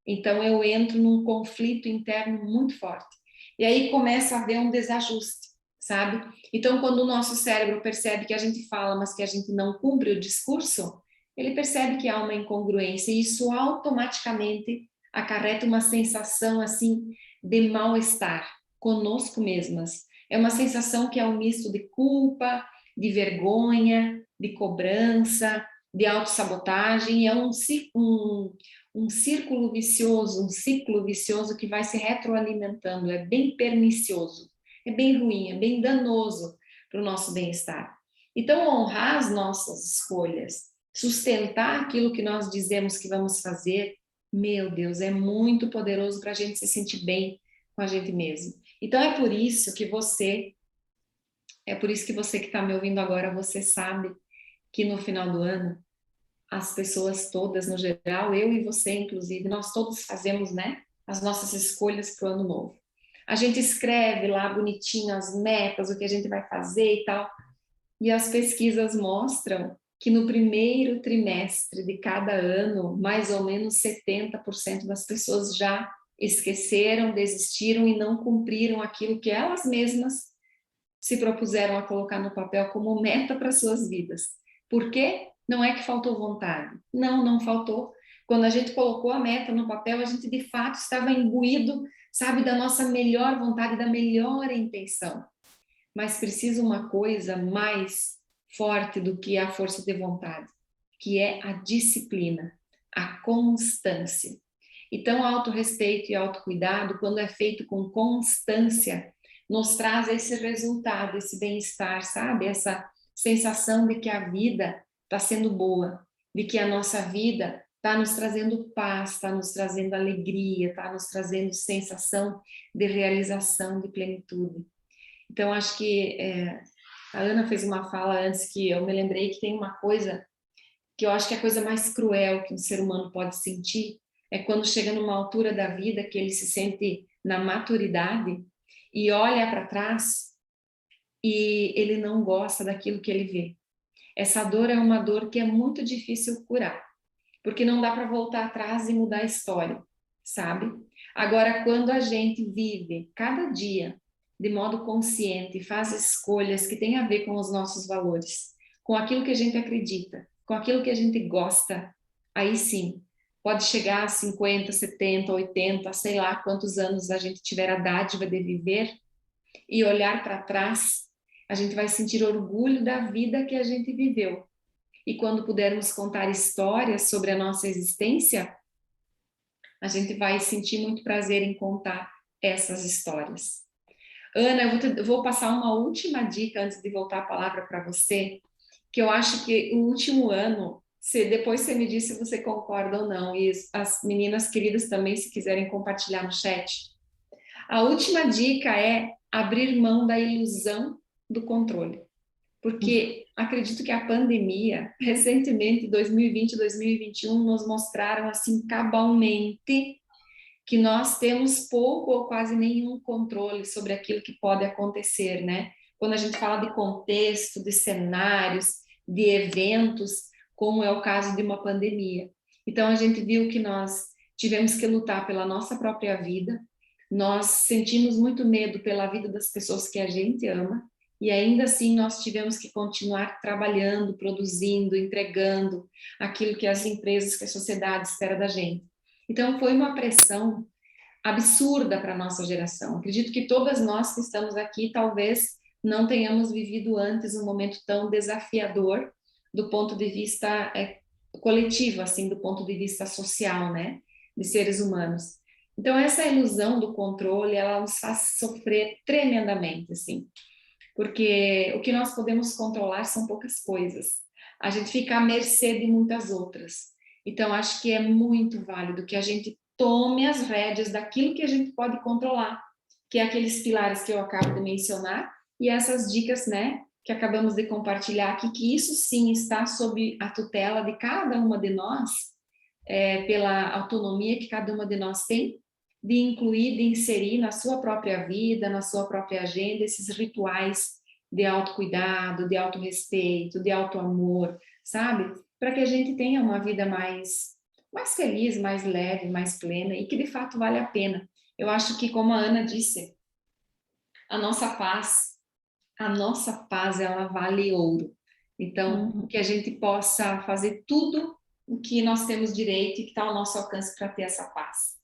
então eu entro num conflito interno muito forte. E aí começa a haver um desajuste, sabe? Então, quando o nosso cérebro percebe que a gente fala, mas que a gente não cumpre o discurso, ele percebe que há uma incongruência e isso automaticamente acarreta uma sensação assim de mal-estar conosco mesmas. É uma sensação que é um misto de culpa, de vergonha, de cobrança, de autossabotagem, é um círculo vicioso, um ciclo vicioso que vai se retroalimentando, é bem pernicioso, é bem ruim, é bem danoso para o nosso bem-estar. Então, honrar as nossas escolhas, sustentar aquilo que nós dizemos que vamos fazer, meu Deus, é muito poderoso para a gente se sentir bem com a gente mesmo. Então, é por isso que você que está me ouvindo agora, você sabe que no final do ano, as pessoas todas, no geral, eu e você, inclusive, nós todos fazemos, né, as nossas escolhas para o ano novo. A gente escreve lá bonitinho as metas, o que a gente vai fazer e tal, e as pesquisas mostram que no primeiro trimestre de cada ano, mais ou menos 70% das pessoas já esqueceram, desistiram e não cumpriram aquilo que elas mesmas se propuseram a colocar no papel como meta para suas vidas. Por quê? Não é que faltou vontade. Não, não faltou. Quando a gente colocou a meta no papel, a gente de fato estava imbuído, sabe, da nossa melhor vontade, da melhor intenção. Mas precisa uma coisa mais forte do que a força de vontade, que é a disciplina, a constância. Então, autorrespeito e autocuidado, quando é feito com constância, nos traz esse resultado, esse bem-estar, sabe? Essa sensação de que a vida está sendo boa, de que a nossa vida está nos trazendo paz, está nos trazendo alegria, está nos trazendo sensação de realização, de plenitude. Então, acho que a Ana fez uma fala antes que eu me lembrei que tem uma coisa que eu acho que é a coisa mais cruel que um ser humano pode sentir é quando chega numa altura da vida que ele se sente na maturidade e olha para trás e ele não gosta daquilo que ele vê. Essa dor é uma dor que é muito difícil curar, porque não dá para voltar atrás e mudar a história, sabe? Agora, quando a gente vive cada dia de modo consciente, faz escolhas que têm a ver com os nossos valores, com aquilo que a gente acredita, com aquilo que a gente gosta, aí sim, pode chegar a 50, 70, 80, sei lá quantos anos a gente tiver a dádiva de viver e olhar para trás, a gente vai sentir orgulho da vida que a gente viveu. E quando pudermos contar histórias sobre a nossa existência, a gente vai sentir muito prazer em contar essas histórias. Ana, eu vou passar uma última dica antes de voltar a palavra para você, que eu acho que o último ano, depois você me diz se você concorda ou não, e as meninas queridas também, se quiserem compartilhar no chat. A última dica é abrir mão da ilusão do controle. Porque acredito que a pandemia, recentemente, 2020 e 2021, nos mostraram assim cabalmente que nós temos pouco ou quase nenhum controle sobre aquilo que pode acontecer, né? Quando a gente fala de contexto, de cenários, de eventos, como é o caso de uma pandemia. Então, a gente viu que nós tivemos que lutar pela nossa própria vida, nós sentimos muito medo pela vida das pessoas que a gente ama, e ainda assim nós tivemos que continuar trabalhando, produzindo, entregando aquilo que as empresas, que a sociedade espera da gente. Então foi uma pressão absurda para a nossa geração. Acredito que todas nós que estamos aqui talvez não tenhamos vivido antes um momento tão desafiador do ponto de vista coletivo, assim, do ponto de vista social, né, de seres humanos. Então essa ilusão do controle, ela nos faz sofrer tremendamente, assim, porque o que nós podemos controlar são poucas coisas. A gente fica à mercê de muitas outras. Então, acho que é muito válido que a gente tome as rédeas daquilo que a gente pode controlar, que é aqueles pilares que eu acabo de mencionar e essas dicas, né, que acabamos de compartilhar aqui, que isso sim está sob a tutela de cada uma de nós, pela autonomia que cada uma de nós tem, de incluir, de inserir na sua própria vida, na sua própria agenda, esses rituais de autocuidado, de autorrespeito, de autoamor, sabe? Para que a gente tenha uma vida mais feliz, mais leve, mais plena e que de fato vale a pena. Eu acho que, como a Ana disse, a nossa paz, ela vale ouro. Então, Uhum. que a gente possa fazer tudo o que nós temos direito e que está ao nosso alcance para ter essa paz.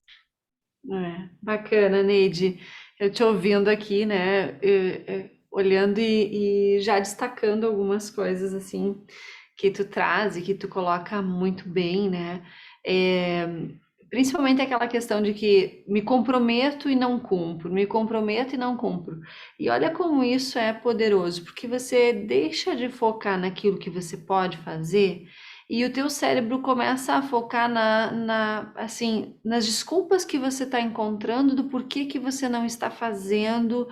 Bacana, Neide. Eu te ouvindo aqui, né? Olhando e já destacando algumas coisas assim que tu traz e que tu coloca muito bem, né? É, principalmente aquela questão de que me comprometo e não cumpro, me comprometo e não cumpro. E olha como isso é poderoso, porque você deixa de focar naquilo que você pode fazer e o teu cérebro começa a focar assim, nas desculpas que você está encontrando do porquê que você não está fazendo.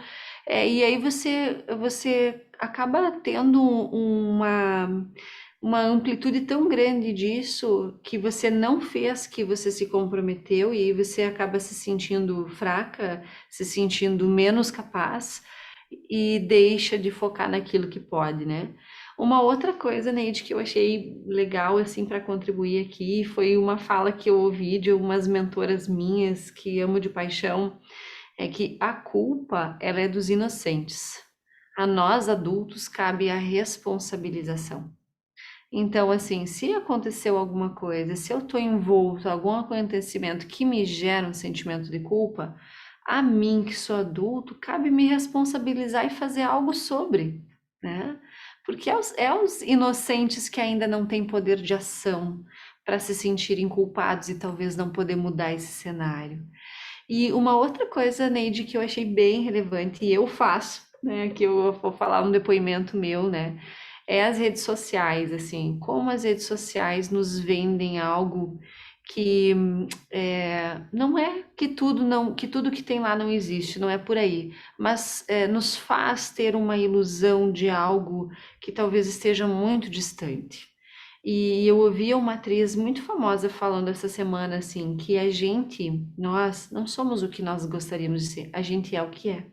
E aí você acaba tendo uma amplitude tão grande disso que você não fez, que você se comprometeu, e aí você acaba se sentindo fraca, se sentindo menos capaz e deixa de focar naquilo que pode, né? Uma outra coisa, Neide, que eu achei legal assim para contribuir aqui foi uma fala que eu ouvi de algumas mentoras minhas que amo de paixão, é que a culpa, ela é dos inocentes. A nós adultos cabe a responsabilização. Então, assim, se aconteceu alguma coisa, se eu estou envolto em algum acontecimento que me gera um sentimento de culpa, a mim, que sou adulto, cabe me responsabilizar e fazer algo sobre, né? Porque é os inocentes que ainda não têm poder de ação para se sentirem culpados e talvez não poder mudar esse cenário. E uma outra coisa, Neide, que eu achei bem relevante, e eu faço, né, que eu vou falar um depoimento meu, né, é as redes sociais, assim, como as redes sociais nos vendem algo que não é que tudo não, que tudo que tem lá não existe, não é por aí, mas nos faz ter uma ilusão de algo que talvez esteja muito distante. E eu ouvi uma atriz muito famosa falando essa semana assim, que nós não somos o que nós gostaríamos de ser, a gente é o que é.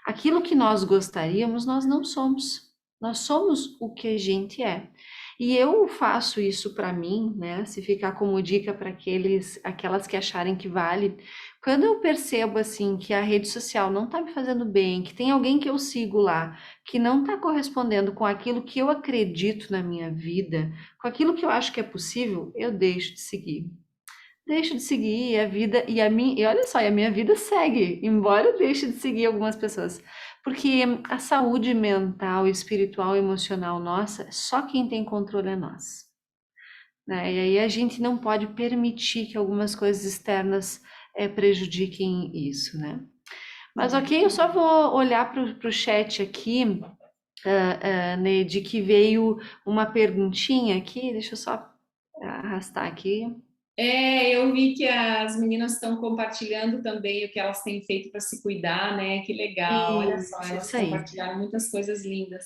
Aquilo que nós gostaríamos, nós não somos. Nós somos o que a gente é. E eu faço isso para mim, né? Se ficar como dica para aquelas que acharem que vale, quando eu percebo assim que a rede social não está me fazendo bem, que tem alguém que eu sigo lá, que não está correspondendo com aquilo que eu acredito na minha vida, com aquilo que eu acho que é possível, eu deixo de seguir. Deixo de seguir a vida e olha só, e a minha vida segue, embora eu deixe de seguir algumas pessoas. Porque a saúde mental, espiritual, emocional nossa, só quem tem controle é nós, né? E aí a gente não pode permitir que algumas coisas externas prejudiquem isso, né? Mas ok, eu só vou olhar para o chat aqui, Neide, que veio uma perguntinha aqui, deixa eu só arrastar aqui. Eu vi que as meninas estão compartilhando também o que elas têm feito para se cuidar, né? Que legal, olha só, elas Isso aí. compartilharam muitas coisas lindas.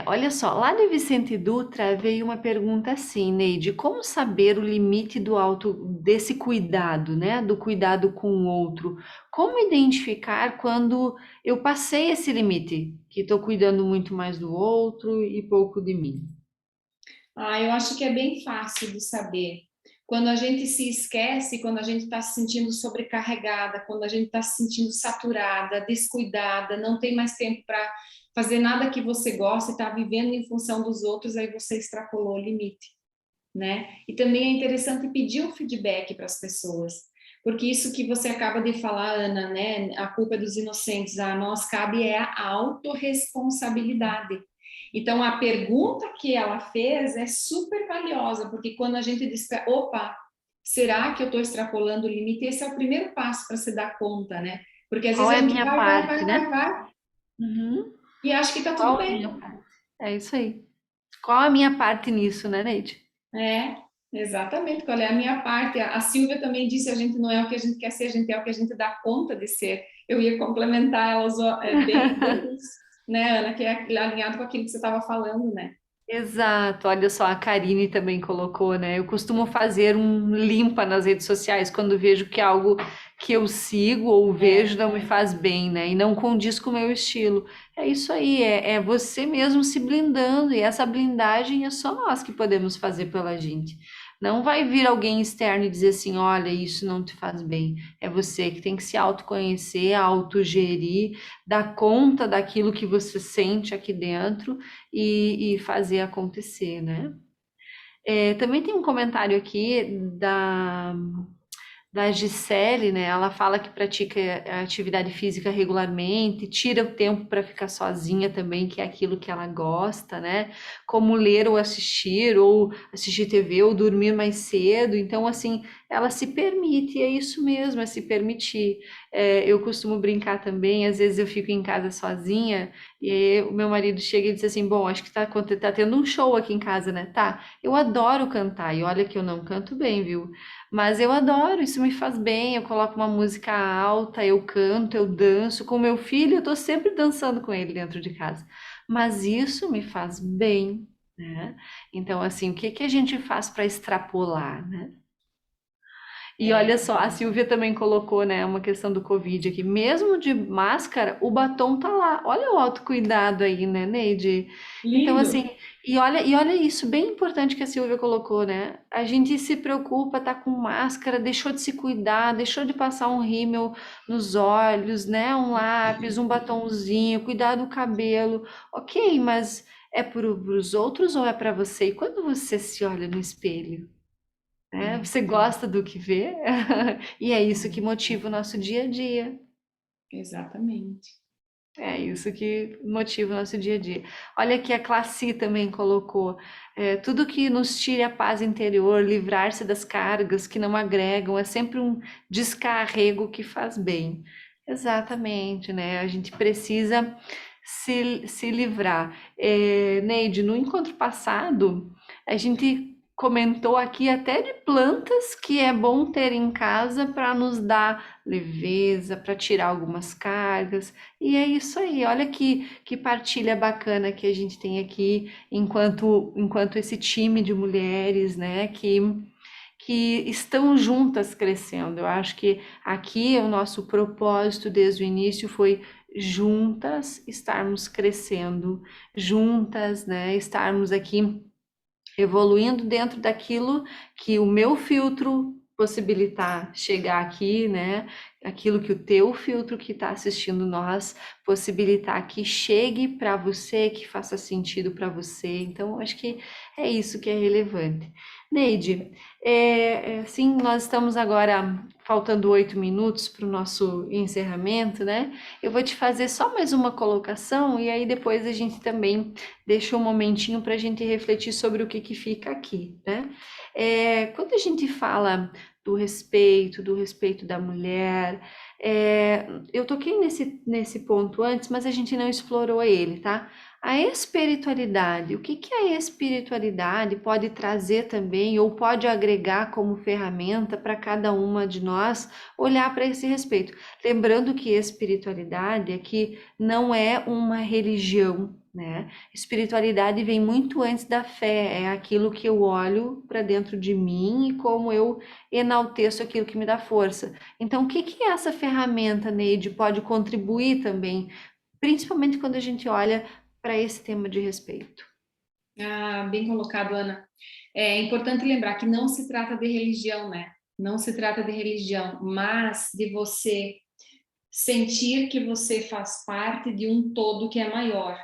Olha só, lá de Vicente Dutra veio uma pergunta assim, Neide, como saber o limite desse cuidado, né? Do cuidado com o outro? Como identificar quando eu passei esse limite, que estou cuidando muito mais do outro e pouco de mim? Eu acho que é bem fácil de saber. Quando a gente se esquece, quando a gente está se sentindo sobrecarregada, quando a gente está se sentindo saturada, descuidada, não tem mais tempo para fazer nada que você gosta e está vivendo em função dos outros, aí você extrapolou o limite, né? E também é interessante pedir um feedback para as pessoas, porque isso que você acaba de falar, Ana, né? A culpa é dos inocentes, a nós cabe é a autorresponsabilidade. Então, a pergunta que ela fez é super valiosa, porque quando a gente diz, opa, será que eu estou extrapolando o limite? Esse é o primeiro passo para se dar conta, né? Porque às Qual vezes a é a gente minha vai, vai, parte, vai, né? vai, vai, Uhum. e acha que está tudo Qual a bem. minha parte? É isso aí. Qual a minha parte nisso, né, Neide? É, exatamente, qual é a minha parte? A Silvia também disse, a gente não é o que a gente quer ser, a gente é o que a gente dá conta de ser. Eu ia complementar, ela usou bem isso, né, Ana, que é alinhado com aquilo que você estava falando, né? Exato, olha só, a Karine também colocou, né? Eu costumo fazer um limpa nas redes sociais quando vejo que algo que eu sigo ou vejo não me faz bem, né? E não condiz com o meu estilo. É isso aí, é você mesmo se blindando, e essa blindagem é só nós que podemos fazer pela gente. Não vai vir alguém externo e dizer assim, olha, isso não te faz bem. É você que tem que se autoconhecer, autogerir, dar conta daquilo que você sente aqui dentro e fazer acontecer, né? Também tem um comentário aqui da Gisele, né? Ela fala que pratica a atividade física regularmente, tira o tempo para ficar sozinha também, que é aquilo que ela gosta, né? Como ler ou assistir TV, ou dormir mais cedo. Então, assim, ela se permite, e é isso mesmo, é se permitir. Eu costumo brincar também, às vezes eu fico em casa sozinha, e aí o meu marido chega e diz assim: bom, acho que tá tendo um show aqui em casa, né? Tá, eu adoro cantar, e olha que eu não canto bem, viu? Mas eu adoro, isso me faz bem. Eu coloco uma música alta, eu canto, eu danço. Com meu filho, eu tô sempre dançando com ele dentro de casa. Mas isso me faz bem, né? Então, assim, o que que a gente faz para extrapolar, né? E olha só, a Silvia também colocou, né, uma questão do Covid aqui. Mesmo de máscara, o batom tá lá. Olha o autocuidado aí, né, Neide? Então, Lindo. assim, e olha isso, bem importante que a Silvia colocou, né? A gente se preocupa, tá com máscara, deixou de se cuidar, deixou de passar um rímel nos olhos, né? Um lápis, um batomzinho, cuidar do cabelo. Ok, mas é pros outros ou é para você? E quando você se olha no espelho? Né? É, Você gosta do que vê? E é isso que motiva o nosso dia a dia. exatamente. É isso que motiva o nosso dia a dia. Olha aqui a Classi também colocou, tudo que nos tire a paz interior, livrar-se das cargas que não agregam, é sempre um descarrego que faz bem. Exatamente, né? A gente precisa se livrar. Neide, no encontro passado, a gente comentou aqui até de plantas que é bom ter em casa para nos dar leveza, para tirar algumas cargas. E é isso aí, olha que partilha bacana que a gente tem aqui enquanto esse time de mulheres, né, que estão juntas crescendo. Eu acho que aqui o nosso propósito desde o início foi juntas estarmos crescendo, juntas, né, estarmos aqui evoluindo dentro daquilo que o meu filtro possibilitar chegar aqui, né? Aquilo que o teu filtro que está assistindo nós possibilitar que chegue para você, que faça sentido para você. Então, acho que é isso que é relevante. Neide, sim, nós estamos agora faltando 8 minutos para o nosso encerramento, né? Eu vou te fazer só mais uma colocação e aí depois a gente também deixa um momentinho para a gente refletir sobre o que fica aqui, né? Quando a gente fala do respeito da mulher, eu toquei nesse ponto antes, mas a gente não explorou ele, tá? A espiritualidade, o que a espiritualidade pode trazer também, ou pode agregar como ferramenta para cada uma de nós olhar para esse respeito? Lembrando que espiritualidade aqui não é uma religião, né? Espiritualidade vem muito antes da fé, é aquilo que eu olho para dentro de mim e como eu enalteço aquilo que me dá força. Então, o que que essa ferramenta, Neide, pode contribuir também, principalmente quando a gente olha para esse tema de respeito? Ah, bem colocado, Ana. É importante lembrar que não se trata de religião, né? Não se trata de religião, mas de você sentir que você faz parte de um todo que é maior.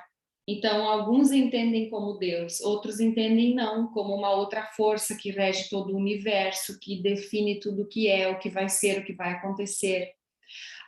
Então, alguns entendem como Deus, outros entendem não, como uma outra força que rege todo o universo, que define tudo o que é, o que vai ser, o que vai acontecer.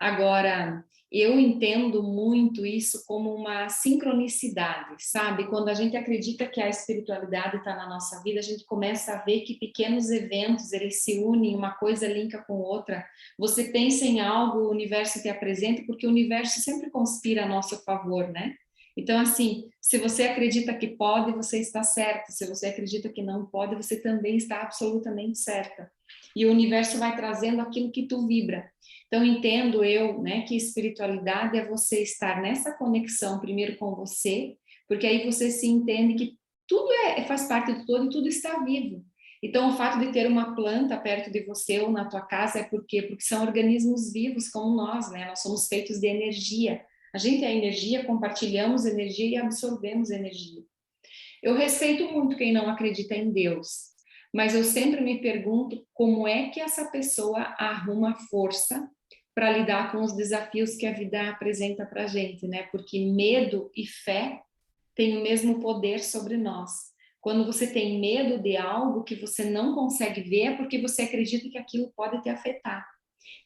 Agora, eu entendo muito isso como uma sincronicidade, sabe? Quando a gente acredita que a espiritualidade está na nossa vida, a gente começa a ver que pequenos eventos, eles se unem, uma coisa linka com outra. Você pensa em algo, o universo te apresenta, porque o universo sempre conspira a nosso favor, né? Então, assim, se você acredita que pode, você está certo. Se você acredita que não pode, você também está absolutamente certa. E o universo vai trazendo aquilo que tu vibra. Então, entendo eu, né, que espiritualidade é você estar nessa conexão primeiro com você, porque aí você se entende que tudo faz parte do todo e tudo está vivo. Então, o fato de ter uma planta perto de você ou na tua casa é por quê? Porque são organismos vivos como nós, né? Nós somos feitos de energia. A gente é energia, compartilhamos energia e absorvemos energia. Eu respeito muito quem não acredita em Deus, mas eu sempre me pergunto como é que essa pessoa arruma força para lidar com os desafios que a vida apresenta para a gente, né? Porque medo e fé têm o mesmo poder sobre nós. Quando você tem medo de algo que você não consegue ver, é porque você acredita que aquilo pode te afetar.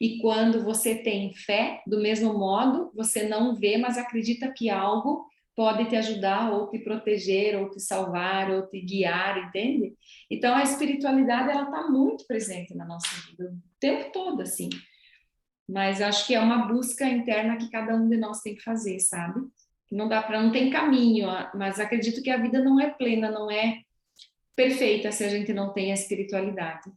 E quando você tem fé, do mesmo modo, você não vê, mas acredita que algo pode te ajudar, ou te proteger, ou te salvar, ou te guiar, entende? Então a espiritualidade ela está muito presente na nossa vida, o tempo todo, assim. Mas acho que é uma busca interna que cada um de nós tem que fazer, sabe? Não dá para, não tem caminho, mas acredito que a vida não é plena, não é perfeita se a gente não tem a espiritualidade.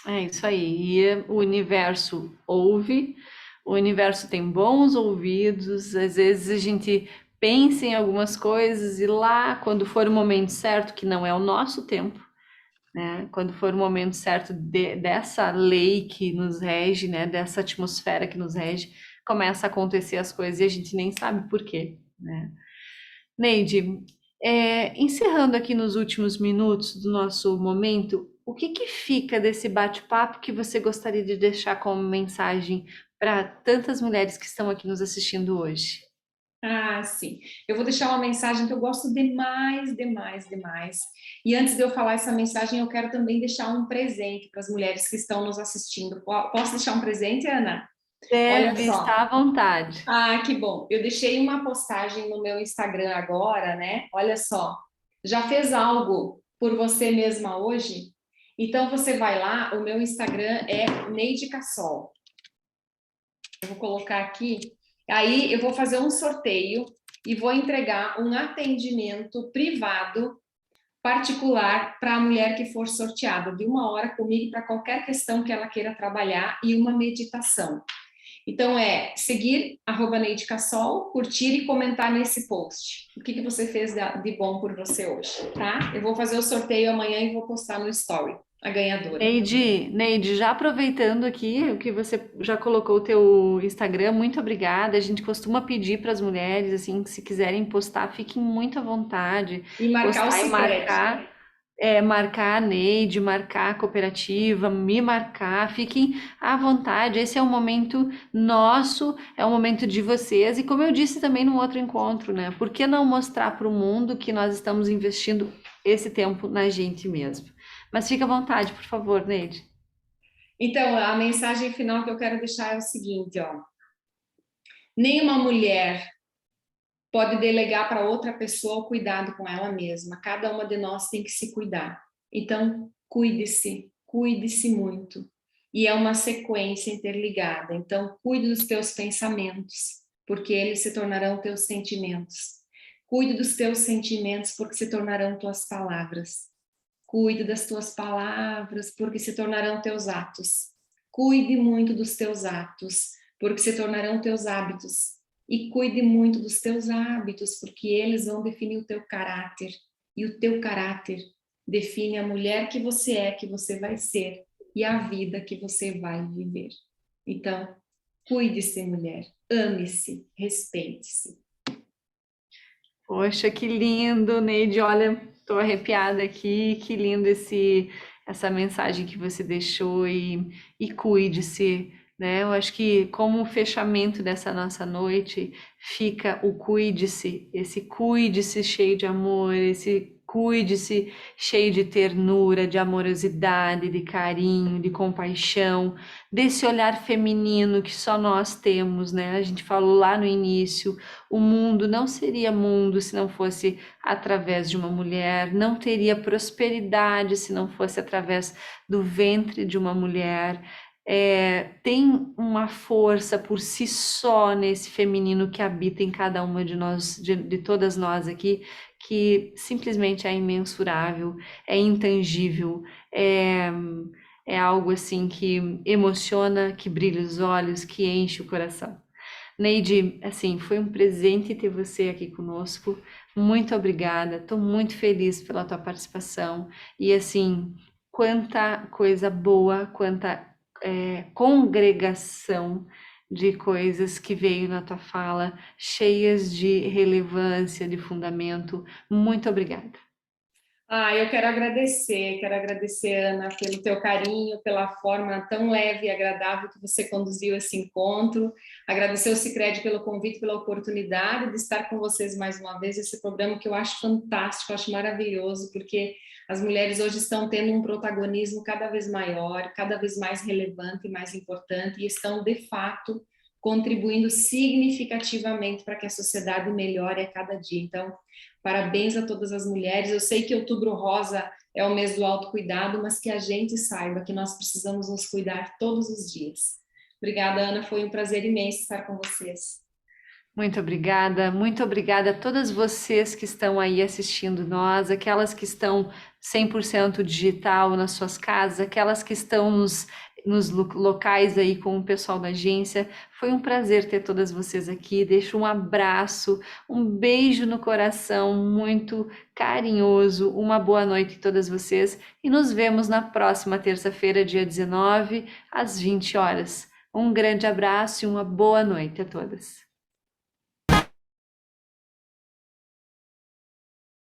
É isso aí. E o universo ouve, o universo tem bons ouvidos, às vezes a gente pensa em algumas coisas e lá, quando for o momento certo, que não é o nosso tempo, né? Quando for o momento certo dessa lei que nos rege, né? Dessa atmosfera que nos rege, começa a acontecer as coisas e a gente nem sabe por quê, né? Neide, encerrando aqui nos últimos minutos do nosso momento, o que que fica desse bate-papo que você gostaria de deixar como mensagem para tantas mulheres que estão aqui nos assistindo hoje? Ah, sim. Eu vou deixar uma mensagem que eu gosto demais, demais, demais. E antes de eu falar essa mensagem, eu quero também deixar um presente para as mulheres que estão nos assistindo. Posso deixar um presente, Ana? Olha Deve só. estar à vontade. Ah, que bom. Eu deixei uma postagem no meu Instagram agora, né? Olha só. Já fez algo por você mesma hoje? Então você vai lá, o meu Instagram é Neide Cassol. Eu vou colocar aqui. Aí eu vou fazer um sorteio e vou entregar um atendimento privado particular para a mulher que for sorteada, de 1 hora comigo para qualquer questão que ela queira trabalhar e uma meditação. Então é seguir @Neide Cassol, curtir e comentar nesse post. O que que você fez de bom por você hoje, tá? Eu vou fazer o sorteio amanhã e vou postar no story a ganhadora. Neide, já aproveitando aqui o que você já colocou o teu Instagram, muito obrigada. A gente costuma pedir para as mulheres, assim, que se quiserem postar, fiquem muito à vontade, E marcar o postar e Sicredi. marcar a Neide, marcar a cooperativa, me marcar, fiquem à vontade. Esse é um momento nosso, é um momento de vocês. E como eu disse também no outro encontro, né? Por que não mostrar para o mundo que nós estamos investindo esse tempo na gente mesmo? Mas fica à vontade, por favor, Neide. Então, a mensagem final que eu quero deixar é o seguinte, ó. Nenhuma mulher pode delegar para outra pessoa o cuidado com ela mesma. Cada uma de nós tem que se cuidar. Então, cuide-se, cuide-se muito. E é uma sequência interligada. Então, cuide dos teus pensamentos, porque eles se tornarão teus sentimentos. Cuide dos teus sentimentos, porque se tornarão tuas palavras. Cuide das tuas palavras, porque se tornarão teus atos. Cuide muito dos teus atos, porque se tornarão teus hábitos. E cuide muito dos teus hábitos, porque eles vão definir o teu caráter. E o teu caráter define a mulher que você vai ser, e a vida que você vai viver. Então, cuide-se, mulher. Ame-se, respeite-se. Poxa, que lindo, Neide. Olha, tô arrepiada aqui. Que lindo essa mensagem que você deixou e cuide-se, né? Eu acho que como fechamento dessa nossa noite fica o cuide-se, esse cuide-se cheio de amor, esse cuide-se cheio de ternura, de amorosidade, de carinho, de compaixão, desse olhar feminino que só nós temos, né? A gente falou lá no início, o mundo não seria mundo se não fosse através de uma mulher, não teria prosperidade se não fosse através do ventre de uma mulher. Tem uma força por si só nesse feminino que habita em cada uma de nós, de todas nós aqui, que simplesmente é imensurável, é intangível, é algo assim que emociona, que brilha os olhos, que enche o coração. Neide, assim, foi um presente ter você aqui conosco. Muito obrigada. Estou muito feliz pela tua participação. E assim, quanta coisa boa, quanta congregação de coisas que veio na tua fala, cheias de relevância, de fundamento. Muito obrigada. Eu quero agradecer, Ana, pelo teu carinho, pela forma tão leve e agradável que você conduziu esse encontro. Agradecer ao Sicredi pelo convite, pela oportunidade de estar com vocês mais uma vez. Esse programa que eu acho fantástico, eu acho maravilhoso, porque as mulheres hoje estão tendo um protagonismo cada vez maior, cada vez mais relevante e mais importante, e estão, de fato, contribuindo significativamente para que a sociedade melhore a cada dia. Então, parabéns a todas as mulheres. Eu sei que Outubro Rosa é o mês do autocuidado, mas que a gente saiba que nós precisamos nos cuidar todos os dias. Obrigada, Ana. Foi um prazer imenso estar com vocês. Muito obrigada a todas vocês que estão aí assistindo nós, aquelas que estão 100% digital nas suas casas, aquelas que estão nos locais aí com o pessoal da agência. Foi um prazer ter todas vocês aqui. Deixo um abraço, um beijo no coração muito carinhoso. Uma boa noite a todas vocês e nos vemos na próxima terça-feira, dia 19, às 20 horas. Um grande abraço e uma boa noite a todas.